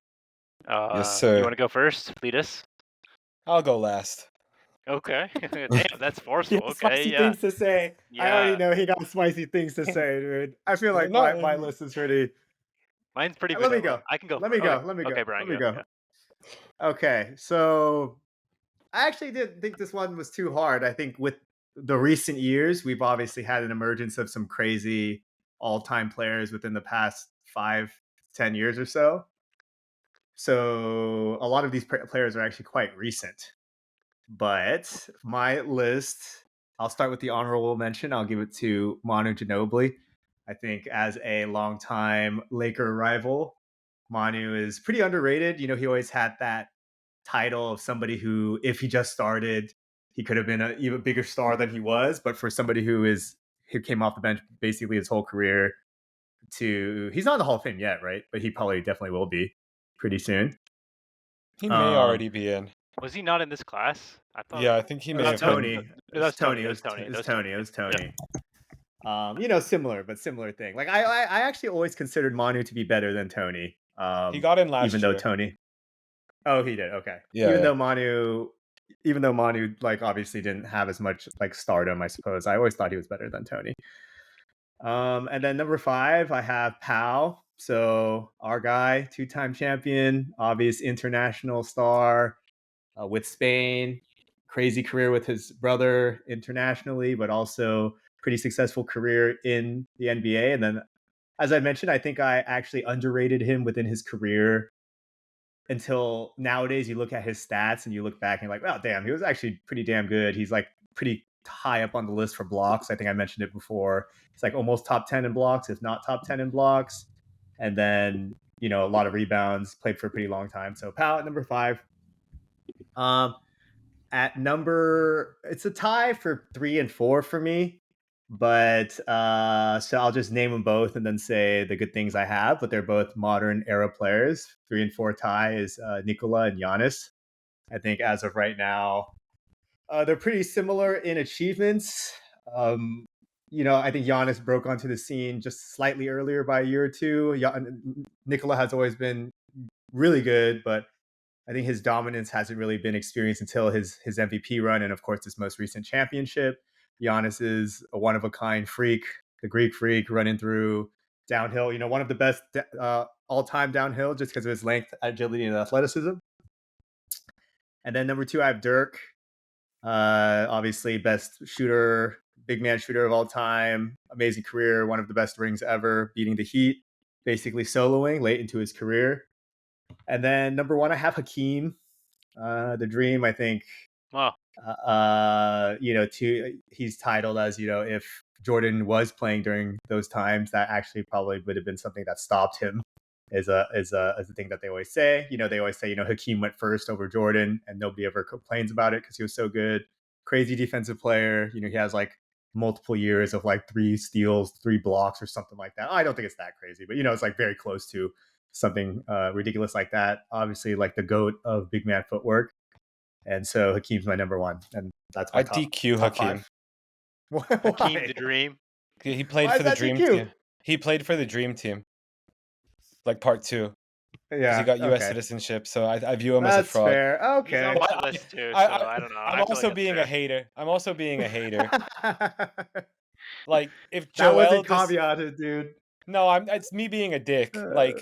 Yes, sir. You want to go first? Lead us. I'll go last. Okay. Damn, that's forceful. Okay, Spicy yeah. things to say. I already Yeah. know he got spicy things to say, dude. I feel like No, my list is pretty. Mine's pretty Let me vanilla. go. I can go. Let me Okay. go. Let me go. Okay, Brian, Let me go. go. Okay, so I actually didn't think this one was too hard. I think with the recent years, we've obviously had an emergence of some crazy all-time players within the past 5-10 years or so. So a lot of these players are actually quite recent. But my list, I'll start with the honorable mention. I'll give it to Manu Ginobili. I think as a longtime Laker rival, Manu is pretty underrated. You know, he always had that title of somebody who, if he just started, he could have been an even bigger star than he was. But for somebody who came off the bench basically his whole career, he's not in the Hall of Fame yet, right? But he probably definitely will be pretty soon. He may already be in. Was he not in this class? I thought. Yeah, I think he may have Tony. been. It was Tony. It was Tony. You know, similar thing. Like I actually always considered Manu to be better than Tony. He got in last even year. though Tony. Oh, he did. Okay. Yeah, Even though Manu even though Manu like obviously didn't have as much like stardom, I suppose. I always thought he was better than Tony. And then number 5, I have Pau. So our guy, 2-time champion, obvious international star with Spain, crazy career with his brother internationally, but also pretty successful career in the NBA. And then, as I mentioned, I think I actually underrated him within his career until nowadays you look at his stats and you look back and you're like, oh, damn, he was actually pretty damn good. He's like pretty high up on the list for blocks. I think I mentioned it before. It's like almost top 10 in blocks, if not top 10 in blocks. And then, a lot of rebounds, played for a pretty long time. So Pau at number 5. At number, it's a tie for 3 and 4 for me. But so I'll just name them both and then say the good things I have. But they're both modern era players. 3 and 4 tie is Nikola and Giannis. I think as of right now, they're pretty similar in achievements. I think Giannis broke onto the scene just slightly earlier by a year or two. Nikola has always been really good, but I think his dominance hasn't really been experienced until his MVP run and, of course, this most recent championship. Giannis is a one-of-a-kind freak, the Greek freak running through downhill. One of the best all-time downhill just because of his length, agility, and athleticism. And then number 2, I have Dirk. Obviously, best shooter, big man shooter of all time. Amazing career, one of the best rings ever, beating the Heat, basically soloing late into his career. And then number 1, I have Hakeem, the Dream. I think, Wow. he's titled as, if Jordan was playing during those times, that actually probably would have been something that stopped him. Is a thing that they always say. They always say, Hakeem went first over Jordan, and nobody ever complains about it because he was so good. Crazy defensive player. He has like multiple years of like 3 steals, 3 blocks, or something like that. I don't think it's that crazy, but it's like very close to something ridiculous like that. Obviously, like the GOAT of big man footwork. And so Hakeem's my number 1, and that's my I DQ top Hakeem. 5. Hakeem the Dream. He played Why for is the that Dream DQ? Team. He played for the Dream Team, like part 2. Yeah, he got U.S. okay. citizzenship, so I view him as a That's fraud. fair. He's on Okay. my list too, so I don't know. I'm I feel also like being that's a fair. hater. I'm also being a hater. Like if That Joel wasn't caveated, dude. No, it's me being a dick. Like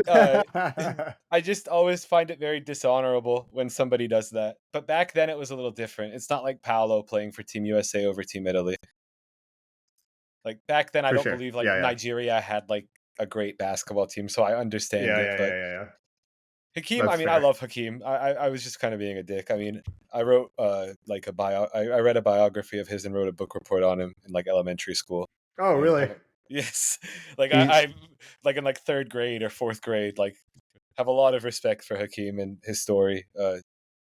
I just always find it very dishonorable when somebody does that. But back then it was a little different. It's not like Paolo playing for Team USA over Team Italy. Like back then, I For don't sure. believe like Yeah, yeah. Nigeria had like a great basketball team, so I understand Yeah, it. yeah, But yeah. Hakeem, That's I mean, I fair. love Hakeem. I was just kind of being a dick. I mean, I wrote like I read a biography of his and wrote a book report on him in like elementary school. Oh, really? Yes, like He's- I like in like 3rd grade or 4th grade, like have a lot of respect for Hakeem and his story.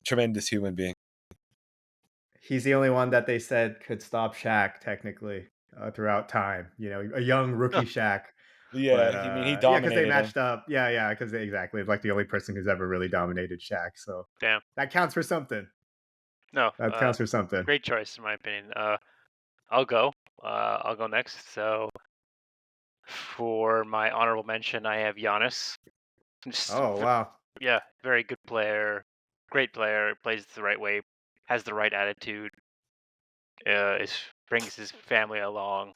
Tremendous human being. He's the only one that they said could stop Shaq technically throughout time. A young rookie Shaq. Yeah, But I mean, he yeah, because they dominated him. matched up. Yeah, because exactly like the only person who's ever really dominated Shaq. So Damn. that counts for something. No, That counts for something. great choice in my opinion. I'll go. I'll go next. So for my honorable mention, I have Giannis. Oh, wow. Yeah, very good player, great player, plays the right way, has the right attitude, brings his family along,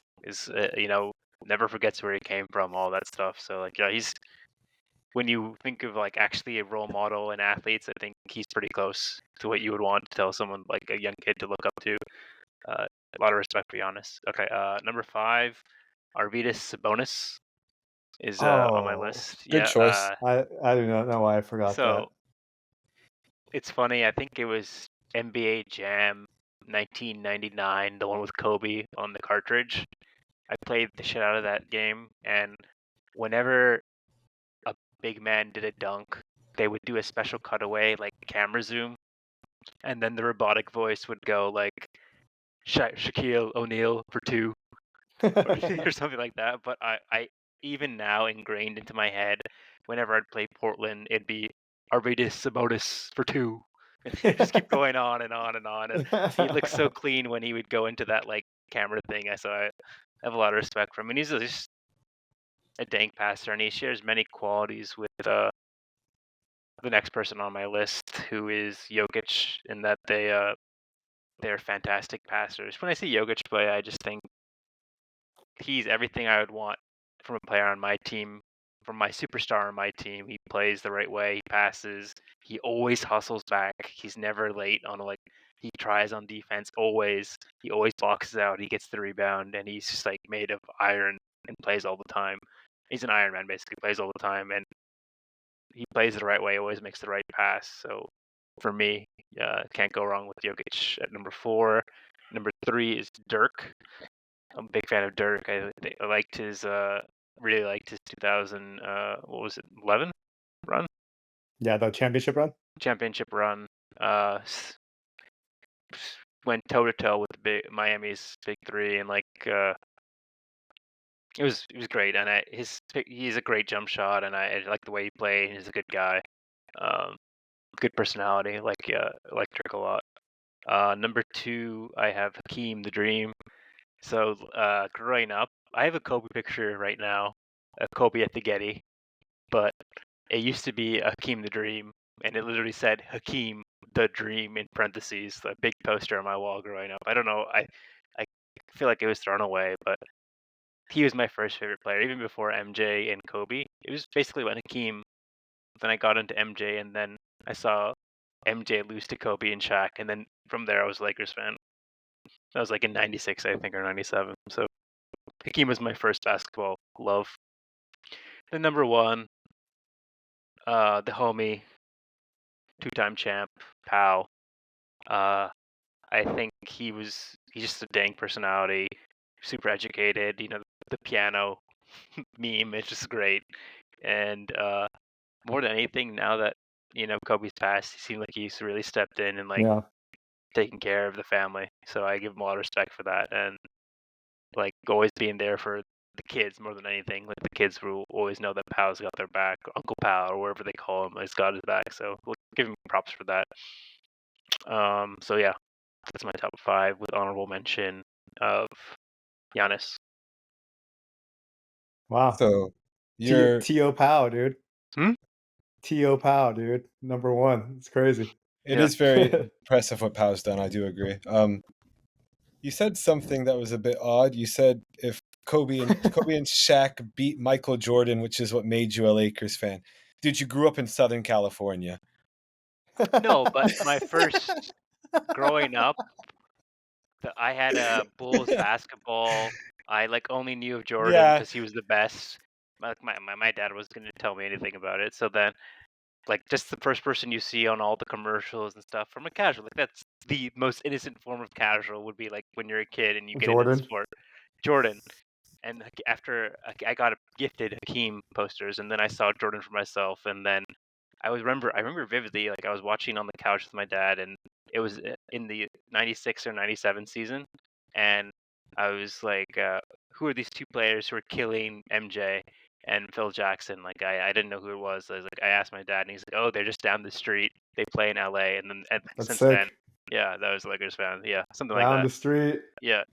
never forgets where he came from, all that stuff. So like, yeah, he's when you think of like actually a role model in athletes, I think he's pretty close to what you would want to tell someone like a young kid to look up to. A lot of respect, to be honest. Okay, number 5, Arvydas Sabonis is on my list. Good choice. I do not know why I forgot So it's funny. I think it was NBA Jam 1999, the one with Kobe on the cartridge. I played the shit out of that game, and whenever a big man did a dunk, they would do a special cutaway, like camera zoom, and then the robotic voice would go like Shaquille O'Neal for 2 that. or something like that. But I even now ingrained into my head, whenever I'd play Portland, it'd be Arvydas Sabonis for 2. And just keep going on and on and on. And he looks so clean when he would go into that like camera thing. I have a lot of respect for him. And he's just a dank passer, and he shares many qualities with the next person on my list, who is Jokic, in that they're fantastic passers. When I see Jokic play, I just think he's everything I would want from a player on my team, from my superstar on my team. He plays the right way. He passes. He always hustles back. He's never late on he tries on defense always. He always boxes out. He gets the rebound, and he's just like made of iron and plays all the time. He's an Iron Man, basically. Plays all the time, and he plays the right way. Always makes the right pass. So for me, can't go wrong with Jokic at number 4. Number 3 is Dirk. I'm a big fan of Dirk. I liked his really liked his 2000 what was it, 11 run, Yeah, the championship run. championship run. Uh, Went toe to toe with Miami's big 3, and it was great. And he's a great jump shot, and I like the way he played. He's a good guy, good personality. Like Dirk a lot. Number 2, I have Hakeem the Dream. So growing up, I have a Kobe picture right now, a Kobe at the Getty, but it used to be Hakeem the Dream, and it literally said Hakeem the Dream in parentheses, a big poster on my wall growing up. I don't know, I feel like it was thrown away, but he was my first favorite player, even before MJ and Kobe. It was basically when Hakeem, then I got into MJ, and then I saw MJ lose to Kobe and Shaq, and then from there I was a Lakers fan. That was like in '96, I think, or '97. So Hakeem was my first basketball love. Then number 1, the homie, 2-time champ, Pau. I think he's just a dang personality, super educated. The piano meme is just great. And more than anything, now that Kobe's passed, he seemed like he's really stepped in and Yeah. taking care of the family. So I give him a lot of respect for that, and always being there for the kids more than anything. Like, the kids will always know that Pau's got their back, or Uncle Pau, or wherever they call him, has got his back. So we'll give him props for that. So yeah, that's my top 5 with honorable mention of Giannis. Wow. So you're T.O. Pow, dude. Hmm? T.O. Pow, dude. Number 1. It's crazy. It Yeah. is very impressive what Pau's done. I do agree. You said something that was a bit odd. You said if Kobe and Shaq beat Michael Jordan, which is what made you a Lakers fan. Dude, you grew up in Southern California. No, but my first growing up, I had a Bulls basketball. I only knew of Jordan Yeah. because he was the best. My dad was going to tell me anything about it. So then, just the first person you see on all the commercials and stuff from a casual, that's the most innocent form of casual, would be when you're a kid and you get into the Jordan. sport. Jordan. And after I got gifted Hakeem posters, and then I saw Jordan for myself, and then I remember vividly, I was watching on the couch with my dad, and it was in the '96 or '97 season, and I was like, who are these 2 players who are killing MJ and Phil Jackson? I didn't know who it was. I asked my dad, and he's like, oh, they're just down the street. They play in LA, and then That's since sick. then, yeah, that was a Lakers fan. Yeah, something Down like the that. street. Yeah.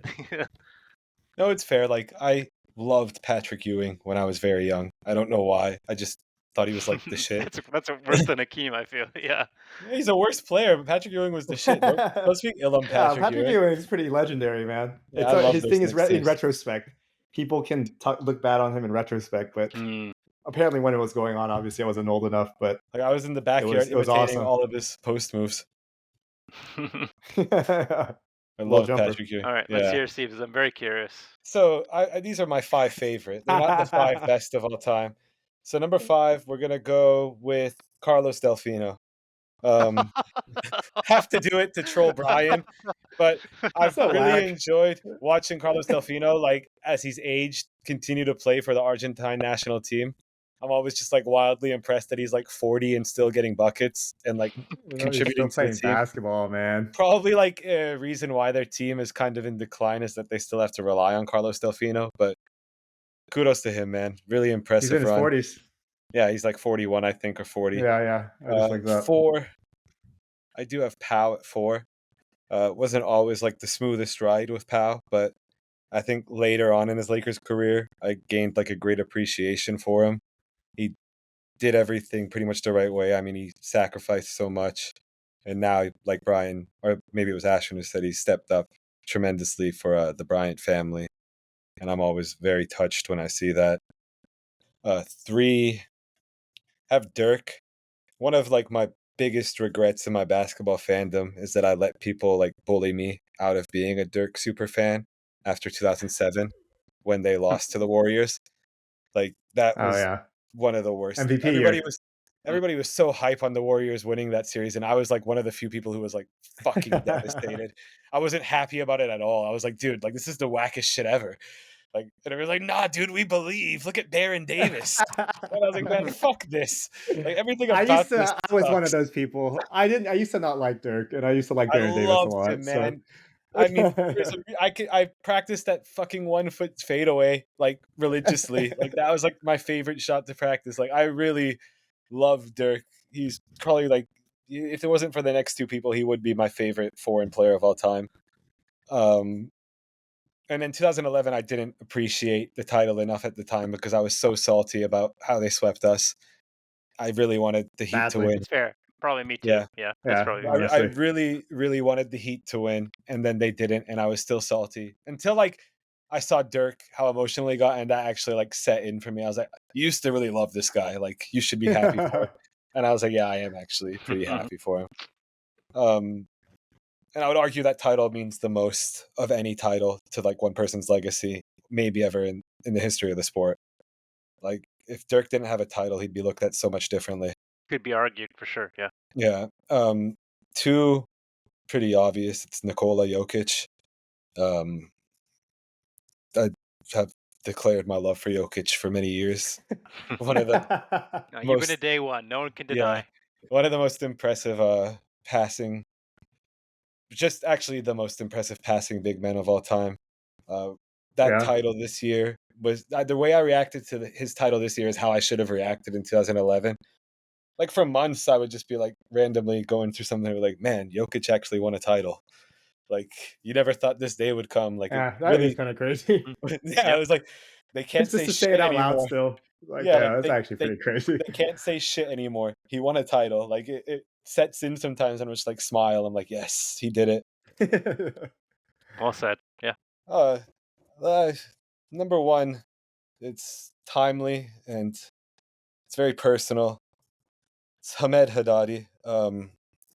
No, it's fair. I loved Patrick Ewing when I was very young. I don't know why. I just thought he was the shit. That's worse than Hakeem, I feel. Yeah. He's a worse player, but Patrick Ewing was the shit. Don't speak ill on Yeah, Patrick Ewing. Ewing is pretty legendary, man. Yeah, I love his those thing is Knicks in teams. retrospect. People can look bad on him in retrospect, but apparently when it was going on, obviously I wasn't old enough. But I was in the backyard it was imitating awesome. all of his post moves. I Little love jumper. Patrick Ewing. All right, let's hear Steve's. I'm very curious. So these are my 5 favorite. They're not the 5 best of all time. So number 5, we're gonna go with Carlos Delfino. Have to do it to troll Brian, but I've So really whack. enjoyed watching Carlos Delfino, as he's aged, continue to play for the Argentine national team. I'm always just wildly impressed that he's 40 and still getting buckets and contributing to the team. Basketball, man. Probably a reason why their team is kind of in decline is that they still have to rely on Carlos Delfino, but kudos to him, man. Really impressive. He's in his 40s. Yeah, he's 41, I think, or 40. Yeah. I just like that. 4. I do have Pau at 4. Wasn't always the smoothest ride with Pau, but I think later on in his Lakers career, I gained a great appreciation for him. He did everything pretty much the right way. I mean, he sacrificed so much, and now, like Brian, or maybe it was Ashwin who said, he stepped up tremendously for the Bryant family, and I'm always very touched when I see that. 3, have Dirk. One of like my biggest regrets in my basketball fandom is that I let people like bully me out of being a Dirk super fan after 2007 when they lost to the Warriors. Like that Oh was yeah, one of the worst. MVP year. Everybody was so hype on the Warriors winning that series, and I was like one of the few people who was like fucking devastated. I wasn't happy about it at all. I was like, dude, like this is the wackest shit ever. Like, and everyone's like, nah, dude, we believe. Look at Baron Davis. And I was like, man, fuck this. Like everything about this I was one of sucks. those people. I used to not like Dirk, and I used to like I Baron Davis a loved lot. him, So man. I mean, I practiced that fucking 1 foot fadeaway like religiously. Like that was like my favorite shot to practice. Like I really love Dirk. He's probably like, if it wasn't for the next two people, he would be my favorite foreign player of all time. And in 2011, I didn't appreciate the title enough at the time because I was so salty about how they swept us. I really wanted the Heat to badly. win. It's fair. Probably me too. Yeah. Yeah, that's Yeah, probably I honestly. really, really wanted the Heat to win, and then they didn't, and I was still salty until like I saw Dirk, how emotional he got, and that actually like set in for me. I was like, you used to really love this guy. Like you should be happy for him. And I was like, yeah, I am actually pretty happy for him. And I would argue that title means the most of any title to like one person's legacy, maybe ever in the history of the sport. Like if Dirk didn't have a title, he'd be looked at so much differently. Could be argued for sure. Yeah. Yeah. 2, pretty obvious. It's Nikola Jokic. I have declared my love for Jokic for many years. One of the No, you've been most, a day one. No one can yeah, deny. one of the most impressive passing, just actually the most impressive passing big men of all time. That Yeah. title this year was the way I reacted to his title this year is how I should have reacted in 2011. Like for months, I would just be like randomly going through something like, man, Jokic actually won a title. Like you never thought this day would come. Like it Yeah, that is really, kind of crazy. yeah. Yep. It was like they can't Just say to say shit it out loud anymore. still. Like, Yeah, yeah, like that's actually pretty crazy. they can't say shit anymore. He won a title. Like it sets in sometimes, and I'm just like smile. I'm like, yes, he did it. Well said. Yeah. Uh, uh number 1, it's timely and it's very personal. It's Hamed Haddadi.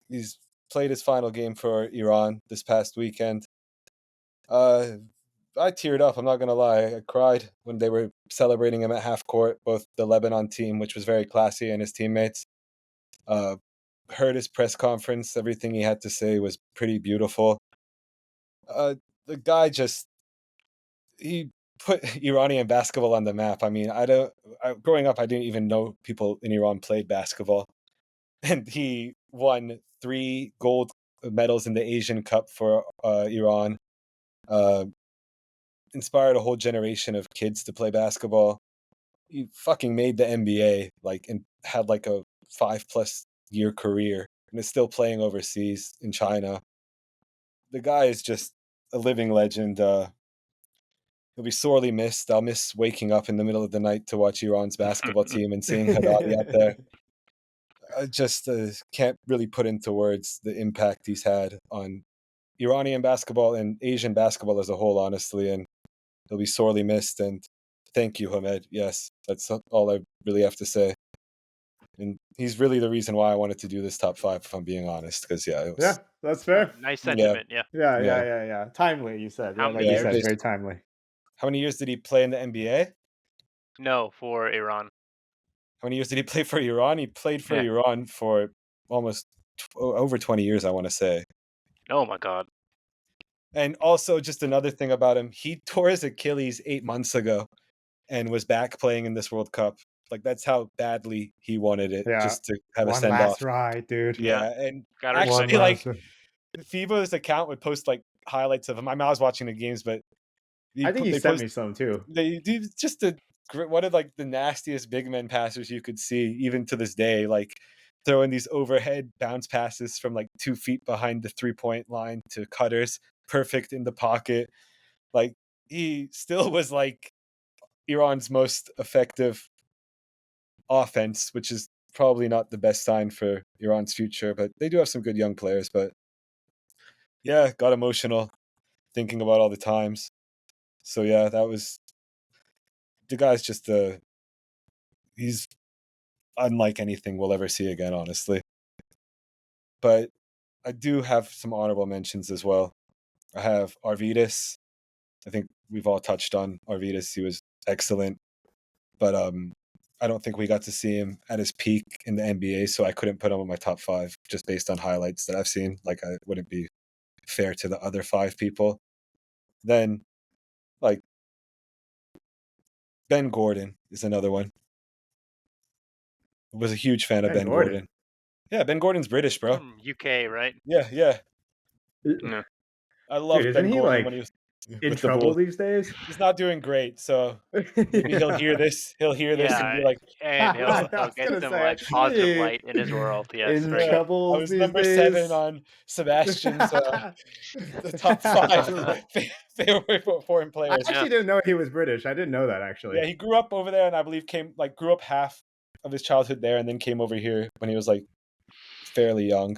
He's played his final game for Iran this past weekend. I teared up. I'm not gonna lie. I cried when they were celebrating him at half court. Both the Lebanon team, which was very classy, and his teammates. Heard his press conference. Everything he had to say was pretty beautiful. The guy just he put Iranian basketball on the map. I mean, growing up, I didn't even know people in Iran played basketball, and he won 3 gold medals in the Asian Cup for Iran. Inspired a whole generation of kids to play basketball. He fucking made the NBA, like, and had like a 5+ year career, and is still playing overseas in China. The guy is just a living legend. He'll be sorely missed. I'll miss waking up in the middle of the night to watch Iran's basketball team and seeing Haddadi out there. I just can't really put into words the impact he's had on Iranian basketball and Asian basketball as a whole, honestly, and he'll be sorely missed. And thank you, Hamed. Yes, that's all I really have to say. And he's really the reason why I wanted to do this top 5, if I'm being honest, because yeah, it was, Yeah, that's fair. Nice yeah, sentiment. Yeah. Yeah. Timely, you said. How Yeah, many like you yeah. said, years? very timely. How many years did he play in the NBA? No, for Iran. How many years did he play for Iran? He played for Yeah. Iran for almost over 20 years, I want to say. Oh my God. And also, just another thing about him, he tore his Achilles 8 months ago and was back playing in this World Cup. Like, that's how badly he wanted it, Yeah. just to have a One send off. last ride, dude. Yeah, and Gotta One respect actually, it. like, FIBA's account would post like highlights of him. I mean, I was watching the games, but I think you they sent post me some too. they do just one of like the nastiest big men passers you could see, even to this day. Like throwing these overhead bounce passes from like 2 feet behind the 3-point line to cutters, perfect in the pocket. Like he still was like Iran's most effective offense, which is probably not the best sign for Iran's future, but they do have some good young players. But yeah, got emotional thinking about all the times. So yeah, that was the guy's just he's unlike anything we'll ever see again, honestly. But I do have some honorable mentions as well. I have Arvidas. I think we've all touched on Arvidas. He was excellent, but I don't think we got to see him at his peak in the NBA, so I couldn't put him in my top 5 just based on highlights that I've seen. Like, I wouldn't be fair to the other 5 people. Then, like, Ben Gordon is another one. I was a huge fan of Ben Gordon. Yeah, Ben Gordon's British, bro. From UK, right? Yeah. No. I loved Dude, Ben isn't he Gordon like when he was in with the trouble Bulls. these days? He's not doing great, so maybe he'll hear this. He'll hear this and be like, and I he'll was get gonna some say, like positive "Hey, light in his world. Yes, in for sure. I trouble was these number days. 7 on Sebastian's the top 5 favorite foreign I players. actually didn't know he was British. I didn't know that actually. Yeah, he grew up over there, and I believe grew up half of his childhood there, and then came over here when he was like fairly young.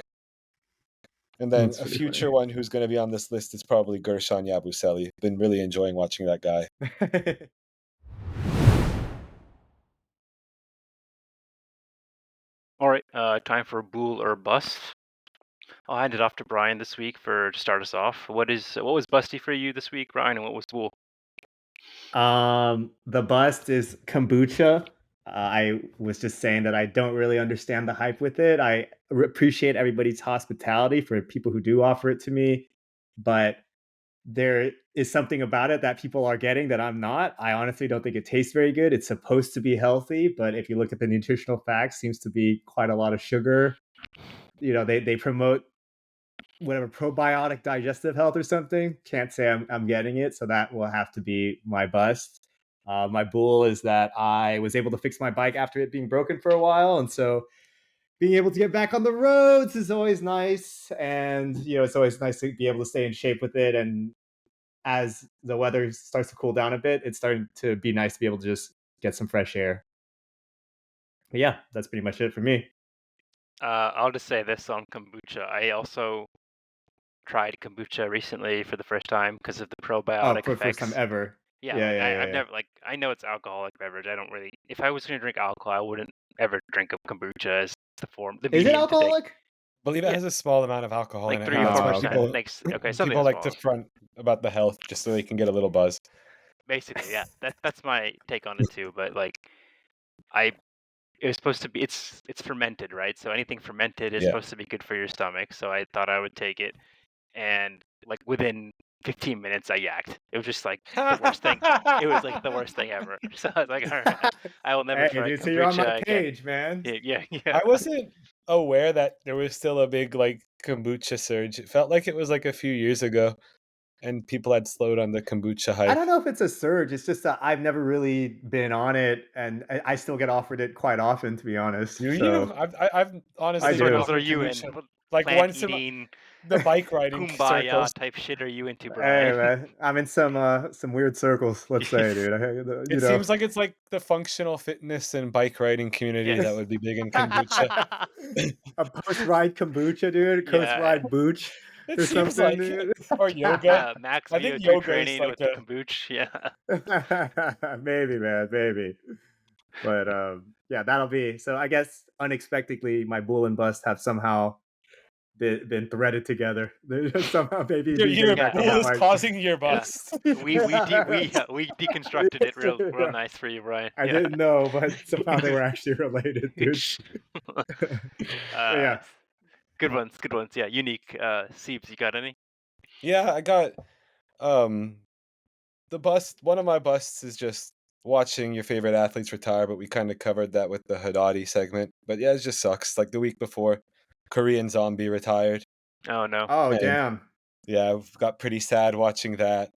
And then That's a pretty future funny. one who's going to be on this list is probably Gershon Yabusele. Been really enjoying watching that guy. All right, time for Bool or Bust. I'll hand it off to Brian this week to start us off. What was Busty for you this week, Brian, and what was Bool? The bust is kombucha. I was just saying that I don't really understand the hype with it. I appreciate everybody's hospitality for people who do offer it to me, but there is something about it that people are getting that I'm not. I honestly don't think it tastes very good. It's supposed to be healthy, but if you look at the nutritional facts, seems to be quite a lot of sugar. You know, they promote whatever probiotic digestive health or something. Can't say I'm getting it, so that will have to be my bust. My Bool is that I was able to fix my bike after it being broken for a while, and so being able to get back on the roads is always nice. And it's always nice to be able to stay in shape with it. And as the weather starts to cool down a bit, it's starting to be nice to be able to just get some fresh air. But yeah, that's pretty much it for me. I'll just say this on kombucha. I also tried kombucha recently for the first time because of the probiotic For the effects. first time ever. Yeah, Yeah. I've never I know it's alcoholic beverage. I don't really. If I was going to drink alcohol, I wouldn't ever drink a kombucha as the Is it medium to take. alcoholic? I believe it has a small amount of alcohol Like in it. 3 or That's why 4%. Okay, something people like to small. front about the health just so they can get a little buzz. Basically, yeah. That's my take on it too. But like, it was supposed to be. It's fermented, right? So anything fermented is Yeah. supposed to be good for your stomach. So I thought I would take it, and like within 15 minutes, I yacked. It was just like the worst thing. It was like the worst thing ever. So I was like, all right, I will never try dude, so you're on my kombucha again. page, man. Yeah. I wasn't aware that there was still a big like kombucha surge. It felt like it was like a few years ago, and people had slowed on the kombucha hype. I don't know if it's a surge. It's just that I've never really been on it, and I still get offered it quite often, to be honest. Do So you? I've honestly I What do. been circles are offering you in? kombucha, What like plant once in eating, the bike riding kumbaya circles. type shit are you into, Hey Brian? man, I'm in some weird circles. Let's say, dude. It seems like it's like the functional fitness and bike riding community Yes. that would be big in kombucha. a post ride kombucha, dude. Post Yeah. ride booch It or seems something, like dude. or yoga. Max I think VO2 yoga is training like with the kombucha. Yeah. Maybe, man, maybe. But yeah, that'll be. So I guess unexpectedly, my Bool and bust have somehow been threaded together. They're just somehow maybe your be getting Yeah, back on Bool that is bike. causing your bust. We deconstructed it real nice for you, Brian. I didn't know, but somehow they were actually related, dude. Yeah. Good ones. Yeah, unique. Siebes, you got any? Yeah, I got the bust. One of my busts is just watching your favorite athletes retire, but we kind of covered that with the Haddadi segment. But yeah, it just sucks. Like the week before, Korean Zombie retired. Oh no. Oh And damn. yeah, I've got pretty sad watching that.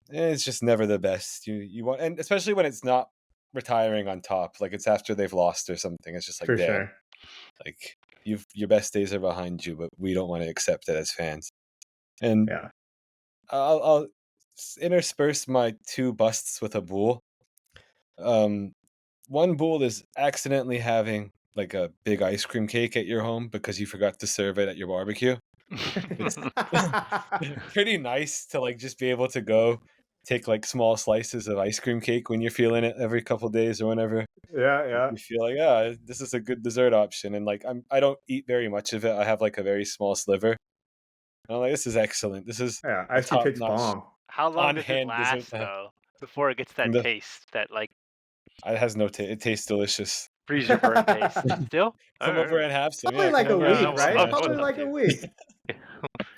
It's just never the best. You want, and especially when it's not retiring on top, like it's after they've lost or something. It's just like, For damn, sure. like your best days are behind you, but we don't want to accept it as fans. And Yeah. I'll intersperse my 2 busts with a Bool. one Bool is accidentally having like a big ice cream cake at your home because you forgot to serve it at your barbecue. It's pretty nice to like just be able to go take like small slices of ice cream cake when you're feeling it every couple days or whenever Yeah. you feel like, yeah, this is a good dessert option. And like I don't eat very much of it. I have like a very small sliver. And I'm like, this is excellent. This is Yeah. a Ice cream top cake's notch bomb. How long on does it hand dessert. last though before it gets that The, taste, that like it has no taste. It tastes delicious. freezer burn taste? Still? Come over and have some. Probably Yeah, come like a over and Yeah, week, have well, some. right? I Yeah. would Probably love like a to. week.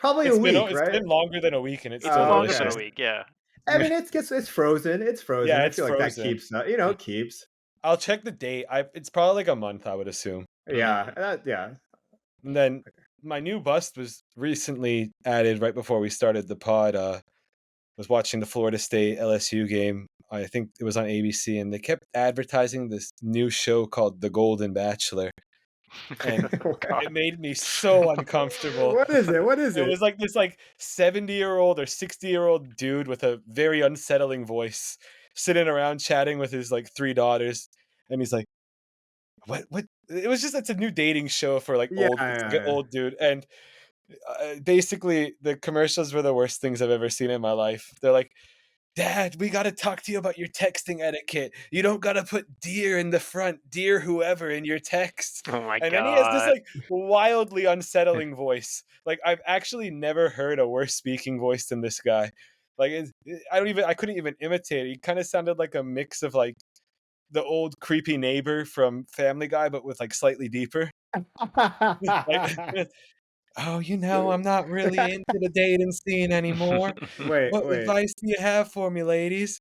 Probably a week, It's right? been longer than a week and it's It's still been longer than a delicious. week, yeah. I mean, it's frozen. It's frozen. Yeah, I it's feel like that frozen. keeps, it keeps. I'll check the date. It's probably like a month, I would assume. Yeah, yeah. And then my new bust was recently added right before we started the pod. Was watching the Florida State LSU game. I think it was on ABC, and they kept advertising this new show called The Golden Bachelor, and it made me so uncomfortable. What is it? What is It it? was like this like 70-year-old or 60-year-old dude with a very unsettling voice sitting around chatting with his like 3 daughters, and he's like, what it was just, it's a new dating show for like Yeah, it's like an old dude. And basically the commercials were the worst things I've ever seen in my life. They're like, Dad, we got to talk to you about your texting etiquette. You don't got to put dear in the front, dear whoever in your text. Oh my And then he has this god. like wildly unsettling voice. Like I've actually never heard a worse speaking voice than this guy. Like I couldn't even imitate it. He kind of sounded like a mix of like the old creepy neighbor from Family Guy, but with like slightly deeper. Like, oh, I'm not really into the dating scene anymore. Wait. What advice do you have for me, ladies?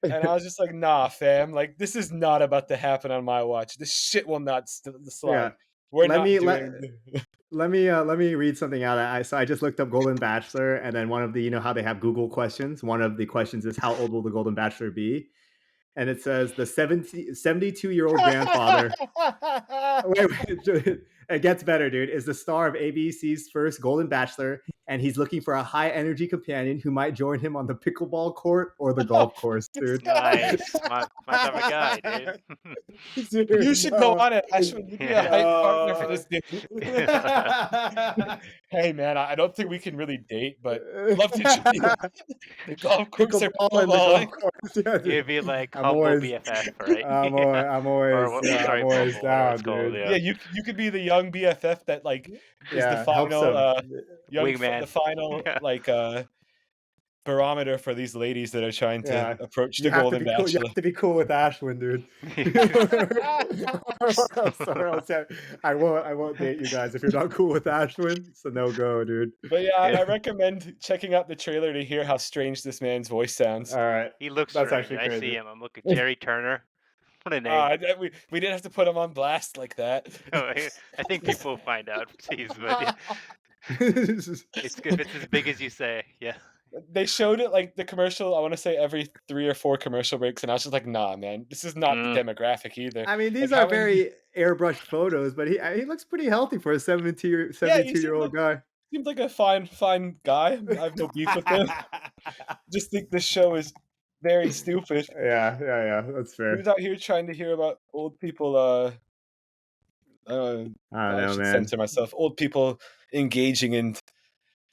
And I was just like, nah, fam. Like, this is not about to happen on my watch. This shit will not slide. Yeah. We're Let not me doing. let me read something out. So I just looked up Golden Bachelor, and then one of the, how they have Google questions. One of the questions is, how old will the Golden Bachelor be? And it says the 72-year-old grandfather. Wait, it gets better, dude. Is the star of ABC's first Golden Bachelor, and he's looking for a high energy companion who might join him on the pickleball court or the golf course, dude. Nice. My type of guy, dude. Dude, You should go on it, Ashwin. You'd be a hype partner for this dude. Hey, man, I don't think we can really date, but love to join you. The golf course or Pickleball and the golf pickleballing. course. Yeah, dude. You'd be like I'm humble always- BFF, right? I'm Or always, sorry, I'm always bumble, whatever it's down, called, dude. yeah. Yeah, you could be the young BFF that like is the helps final him. Wingman. the final Yeah. like barometer for these ladies that are trying to Yeah. approach the You have to Golden be cool. You Bachelor. have to be cool with Ashwin, dude. Sorry, I won't date you guys if you're not cool with Ashwin. It's a no go, dude. But yeah, Yeah. I recommend chechecking out the trailer to hear how strange this man's voice sounds. All right. He looks That's strange. actually I crazy. see him. I'm looking Jerry Turner. What a name. We didn't have to put him on blast like that. I think people will find out. Please, but yeah, it's good if it's as big as you say. Yeah. They showed it like the commercial, I want to say every 3 or 4 commercial breaks, and I was just like, nah, man, this is not the demographic either. I mean, these Like, are how many- very airbrushed photos, but he looks pretty healthy for a 72 Yeah, year old guy. Seems like a fine guy. I have no beef with him. Just think this show is very stupid. Yeah. That's fair. Who's out here trying to hear about old people? I don't I know, should man. censor myself. Old people engaging in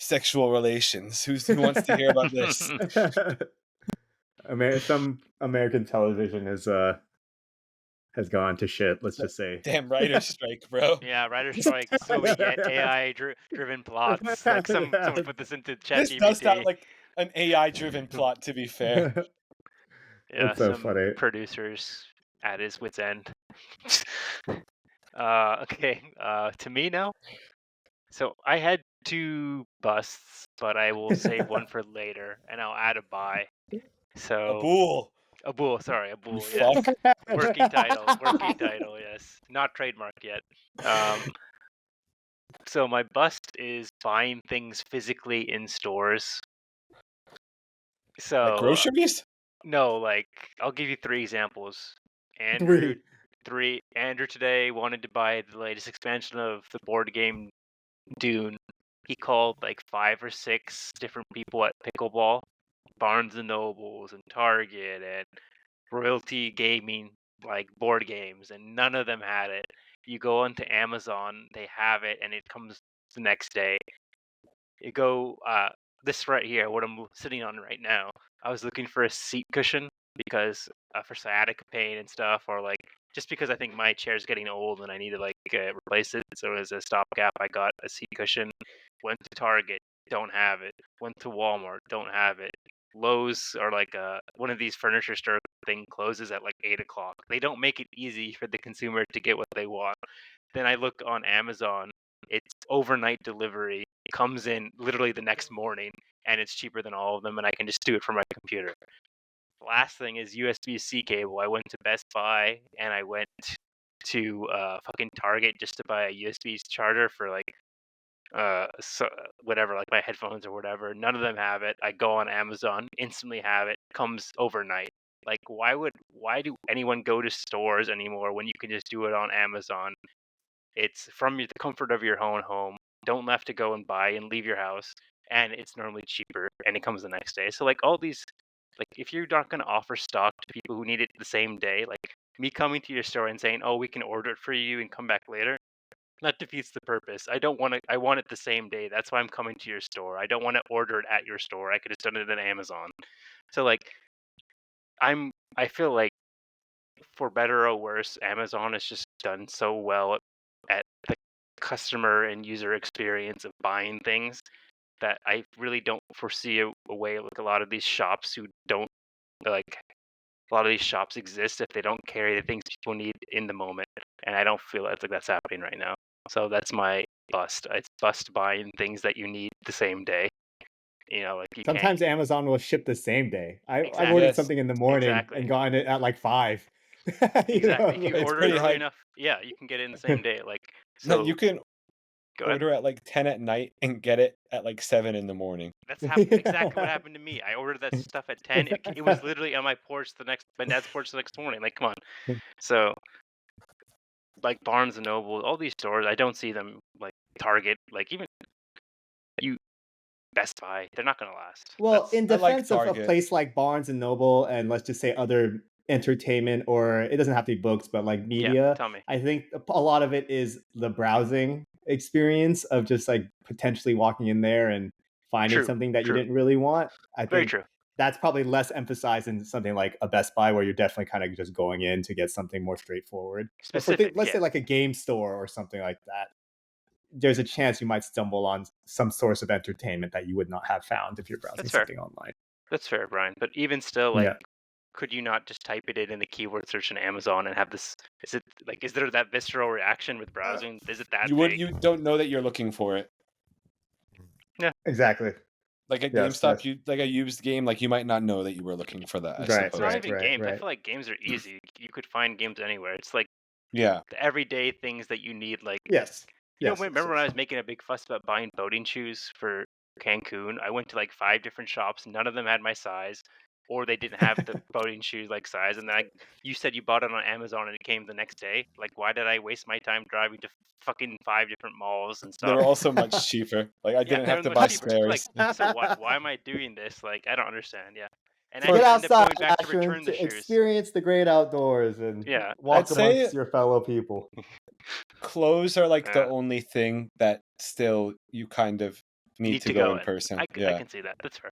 sexual relations. Who wants to hear about this? Some American television has gone to shit. Let's just say. Damn writer's strike, bro. Yeah, writers strike. So we get AI driven plots. Like someone put this into This does sound ChatGPT. like an AI-driven plot, to be fair. Yeah, That's so some funny. producers at his wit's end. Okay, to me now. So I had 2 busts, but I will save one for later, and I'll add a buy. A So Bool. a bull, sorry, a bull. You Yes. fuck. Working title. Yes, not trademark yet. So my bust is buying things physically in stores. So Like groceries? no, like I'll give you 3 examples. Andrew today wanted to buy the latest expansion of the board game Dune. He called like 5 or 6 different people at Pickleball, Barnes and Nobles and Target and Royalty Gaming, like board games, and none of them had it. You go onto Amazon, they have it, and it comes the next day. You go this right here, what I'm sitting on right now. I was looking for a seat cushion because for sciatica pain and stuff, or like just because I think my chair's getting old and I need to like replace it. So as a stopgap, I got a seat cushion. Went to Target, don't have it. Went to Walmart, don't have it. Lowe's or like one of these furniture store thing closes at like 8 o'clock. They don't make it easy for the consumer to get what they want. Then I look on Amazon. It's overnight delivery. It comes in literally the next morning, and it's cheaper than all of them, and I can just do it from my computer. The last thing is USB-C cable. I went to Best Buy and I went to fucking Target just to buy a USB charger for like so whatever, like my headphones or whatever. None of them have it. I go on Amazon, instantly have it, comes overnight. Like why do anyone go to stores anymore when you can just do it on Amazon? It's from the comfort of your own home. Don't have to go and buy and leave your house, and it's normally cheaper, and it comes the next day. So like all these, like if you're not going to offer stock to people who need it the same day, like me coming to your store and saying, "Oh, we can order it for you and come back later," that defeats the purpose. I don't want to. I want it the same day. That's why I'm coming to your store. I don't want to order it at your store. I could have done it on Amazon. So like I feel like for better or worse, Amazon has just done so well at the customer and user experience of buying things that I really don't foresee a way like a lot of these shops who don't like a lot of these shops exist if they don't carry the things people need in the moment. And I don't feel like that's happening right now. So that's my bust. It's bust buying things that you need the same day. Like you can't. Sometimes Amazon will ship the same day. I've Exactly. ordered Yes, something in the morning Exactly. and gotten it at like 5. Exactly. If you it's order it pretty early high. enough, yeah, you can get it in the same day. Like No, so. you can Go ahead. order at like 10 at night and get it at like 7 in the morning. That's exactly what happened to me. I ordered that stuff at 10. It was literally on my dad's porch the next morning. Like, come on. So, like Barnes and Noble, all these stores, I don't see them like Target, like even you Best Buy. They're not gonna last. Well, in I like defense of a Target. place like Barnes and Noble and let's just say other entertainment, or it doesn't have to be books, but like Yeah, media, tell me. I think a lot of it is the browsing experience of just like potentially walking in there and finding True. something that you True. didn't really want. I Very think true. that's probably less emphasized in something like a Best Buy, where you're definitely kind of just going in to get something more straightforward. But for Specific. let's Yeah. say like a game store or something like that, there's a chance you might stumble on some source of entertainment that you would not have found if you're browsing That's fair. something online. That's fair, Brian. But even still, like, Yeah. could you not just type it in the keyword search on Amazon and have this? Is there that visceral reaction with browsing? Is it that big? You don't know that you're looking for it. Exactly. Like at Yes, GameStop, yes. like a used game, like you might not know that you were looking for that. I Right, It's not suppose. even games. I right. feel like games are easy. You could find games anywhere. It's like Yeah. the everyday things that you need. Like, Yes. Yes. remember when I was making a big fuss about buying boating shoes for Cancun? I went to like 5 different shops. None of them had my size, or they didn't have the boating shoes like size. And then you said you bought it on Amazon and it came the next day. Like, why did I waste my time driving to fucking 5 different malls and They stuff? were also much cheaper. Like I Yeah, didn't they're have to much buy cheaper. Like, spares. so why am I doing this? Like, I don't understand. Yeah, and I Get end up outside, going back to Ashwin, return the to shoes. experience the great outdoors and Yeah, walk I'd say amongst your fellow people. clothes are like the Yeah. only thing that still you kind of need to go in person. I Yeah. can see that. That's fair.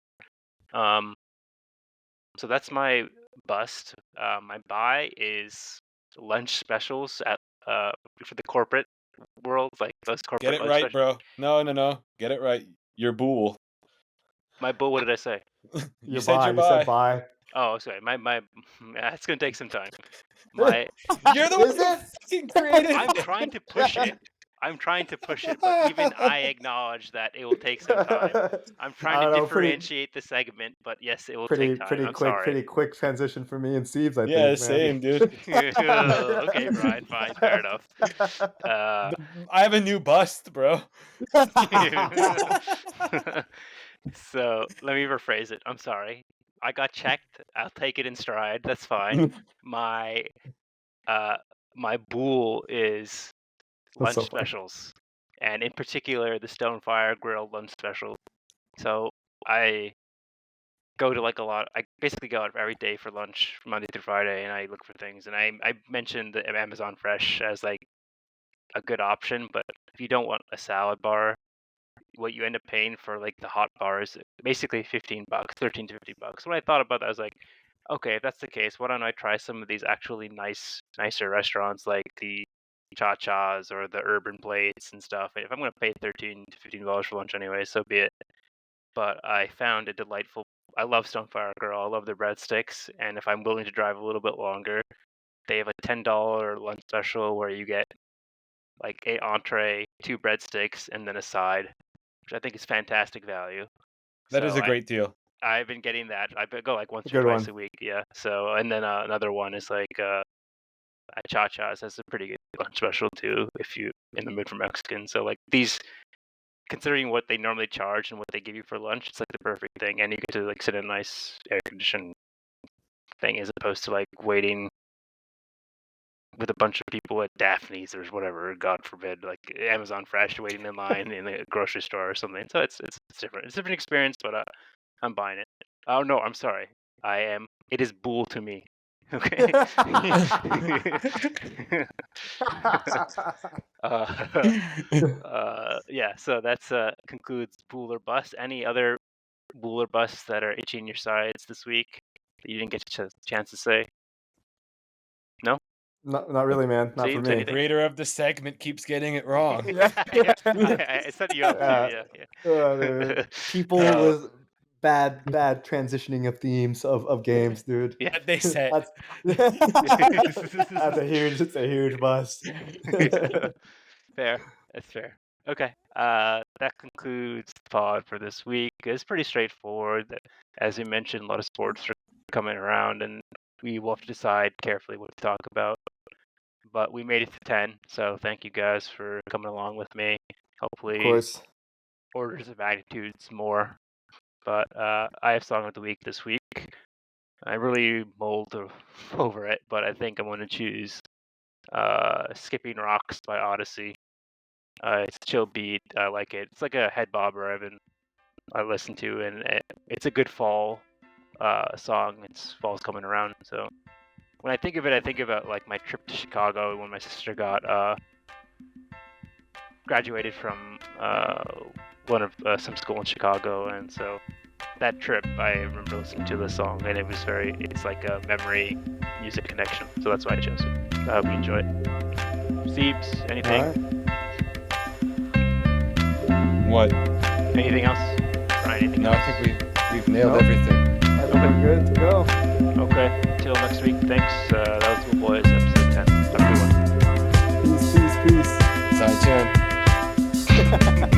So that's my bust. My buy is lunch specials at for the corporate world, like those corporate Get it lunch right, specials. bro. No. Get it right. You're Bool. My bull. What did I say? You said your You said bye. bye. Oh, sorry. My. It's gonna take some time. My. You're the Is one who it? fucking created I'm trying to push it. But even I acknowledge that it will take some time. I'm trying I to don't know, differentiate the segment, but yes, it will pretty take time. I'm quick, sorry. quick transition for me and Steves, I Yeah, think, same, man. dude. Okay, Brian. Fine. Fair enough. I have a new bust, bro. So let me rephrase it. I'm sorry. I got checked. I'll take it in stride. That's fine. My my Bool is lunch so funny. specials, and in particular the Stonefire Grill lunch special. So I go to like a lot. I basically go out every day for lunch, Monday through Friday, and I look for things. And I mentioned Amazon Fresh as like a good option, but if you don't want a salad bar, what you end up paying for like the hot bar is basically $15, $13 to $15. When I thought about that, I was like, okay, if that's the case, why don't I try some of these actually nicer restaurants like the Cha-Chas or the Urban Plates and stuff. If I'm going to pay $13 to $15 for lunch anyway, so be it. But I found a delightful. I love Stonefire Girl. I love their breadsticks, and if I'm willing to drive a little bit longer, they have a $10 lunch special where you get like a entree, 2 breadsticks, and then a side, which I think is fantastic value. That is So a great deal. I've been getting that. I go like once or Good twice one. a week. Yeah. So and then another one is like at Cha-Cha's has a pretty good lunch special too if you in the mood for Mexican. So like these, considering what they normally charge and what they give you for lunch, it's like the perfect thing, and you get to like sit in a nice air conditioned thing as opposed to like waiting with a bunch of people at Daphne's or whatever, God forbid, like Amazon Fresh waiting in line in a grocery store or something. So it's different. It's a different experience, but I'm buying it. Oh no, I'm sorry. It is Bool to me. Okay. Yeah. So that's concludes Bool or Bust. Any other Bool or Busts that are itching your sides this week that you didn't get a chance to say? No. Not really, man. Not for Seems me. anything. Creator of the segment keeps getting it wrong. I set you up. Dude. People with bad transitioning of themes of games, dude. Yeah, they said. It's a huge bust. Fair. That's fair. Okay. That concludes the pod for this week. It's pretty straightforward. As you mentioned, a lot of sports are coming around, and we will have to decide carefully what to talk about. But we made it to 10, so thank you guys for coming along with me. Hopefully, Of course. orders of magnitudes more. But I have Song of the Week this week. I really mulled over it, but I think I'm going to choose Skipping Rocks by Odyssey. It's a chill beat. I like it. It's like a head bobber I listen to, and it's a good fall song. Fall's coming around, so when I think of it, I think about like my trip to Chicago when my sister got graduated from one of some school in Chicago, and so that trip I remember listening to the song, and it's like a memory music connection, so that's why I chose it. I hope you enjoy it. Steves, anything? What? Anything else? Brian, anything No, else? I think we've nailed everything. I think we're good to go. Okay, till next week. Thanks. That was Bool Boys, episode 10. Have a good one. Peace. Zai Chen.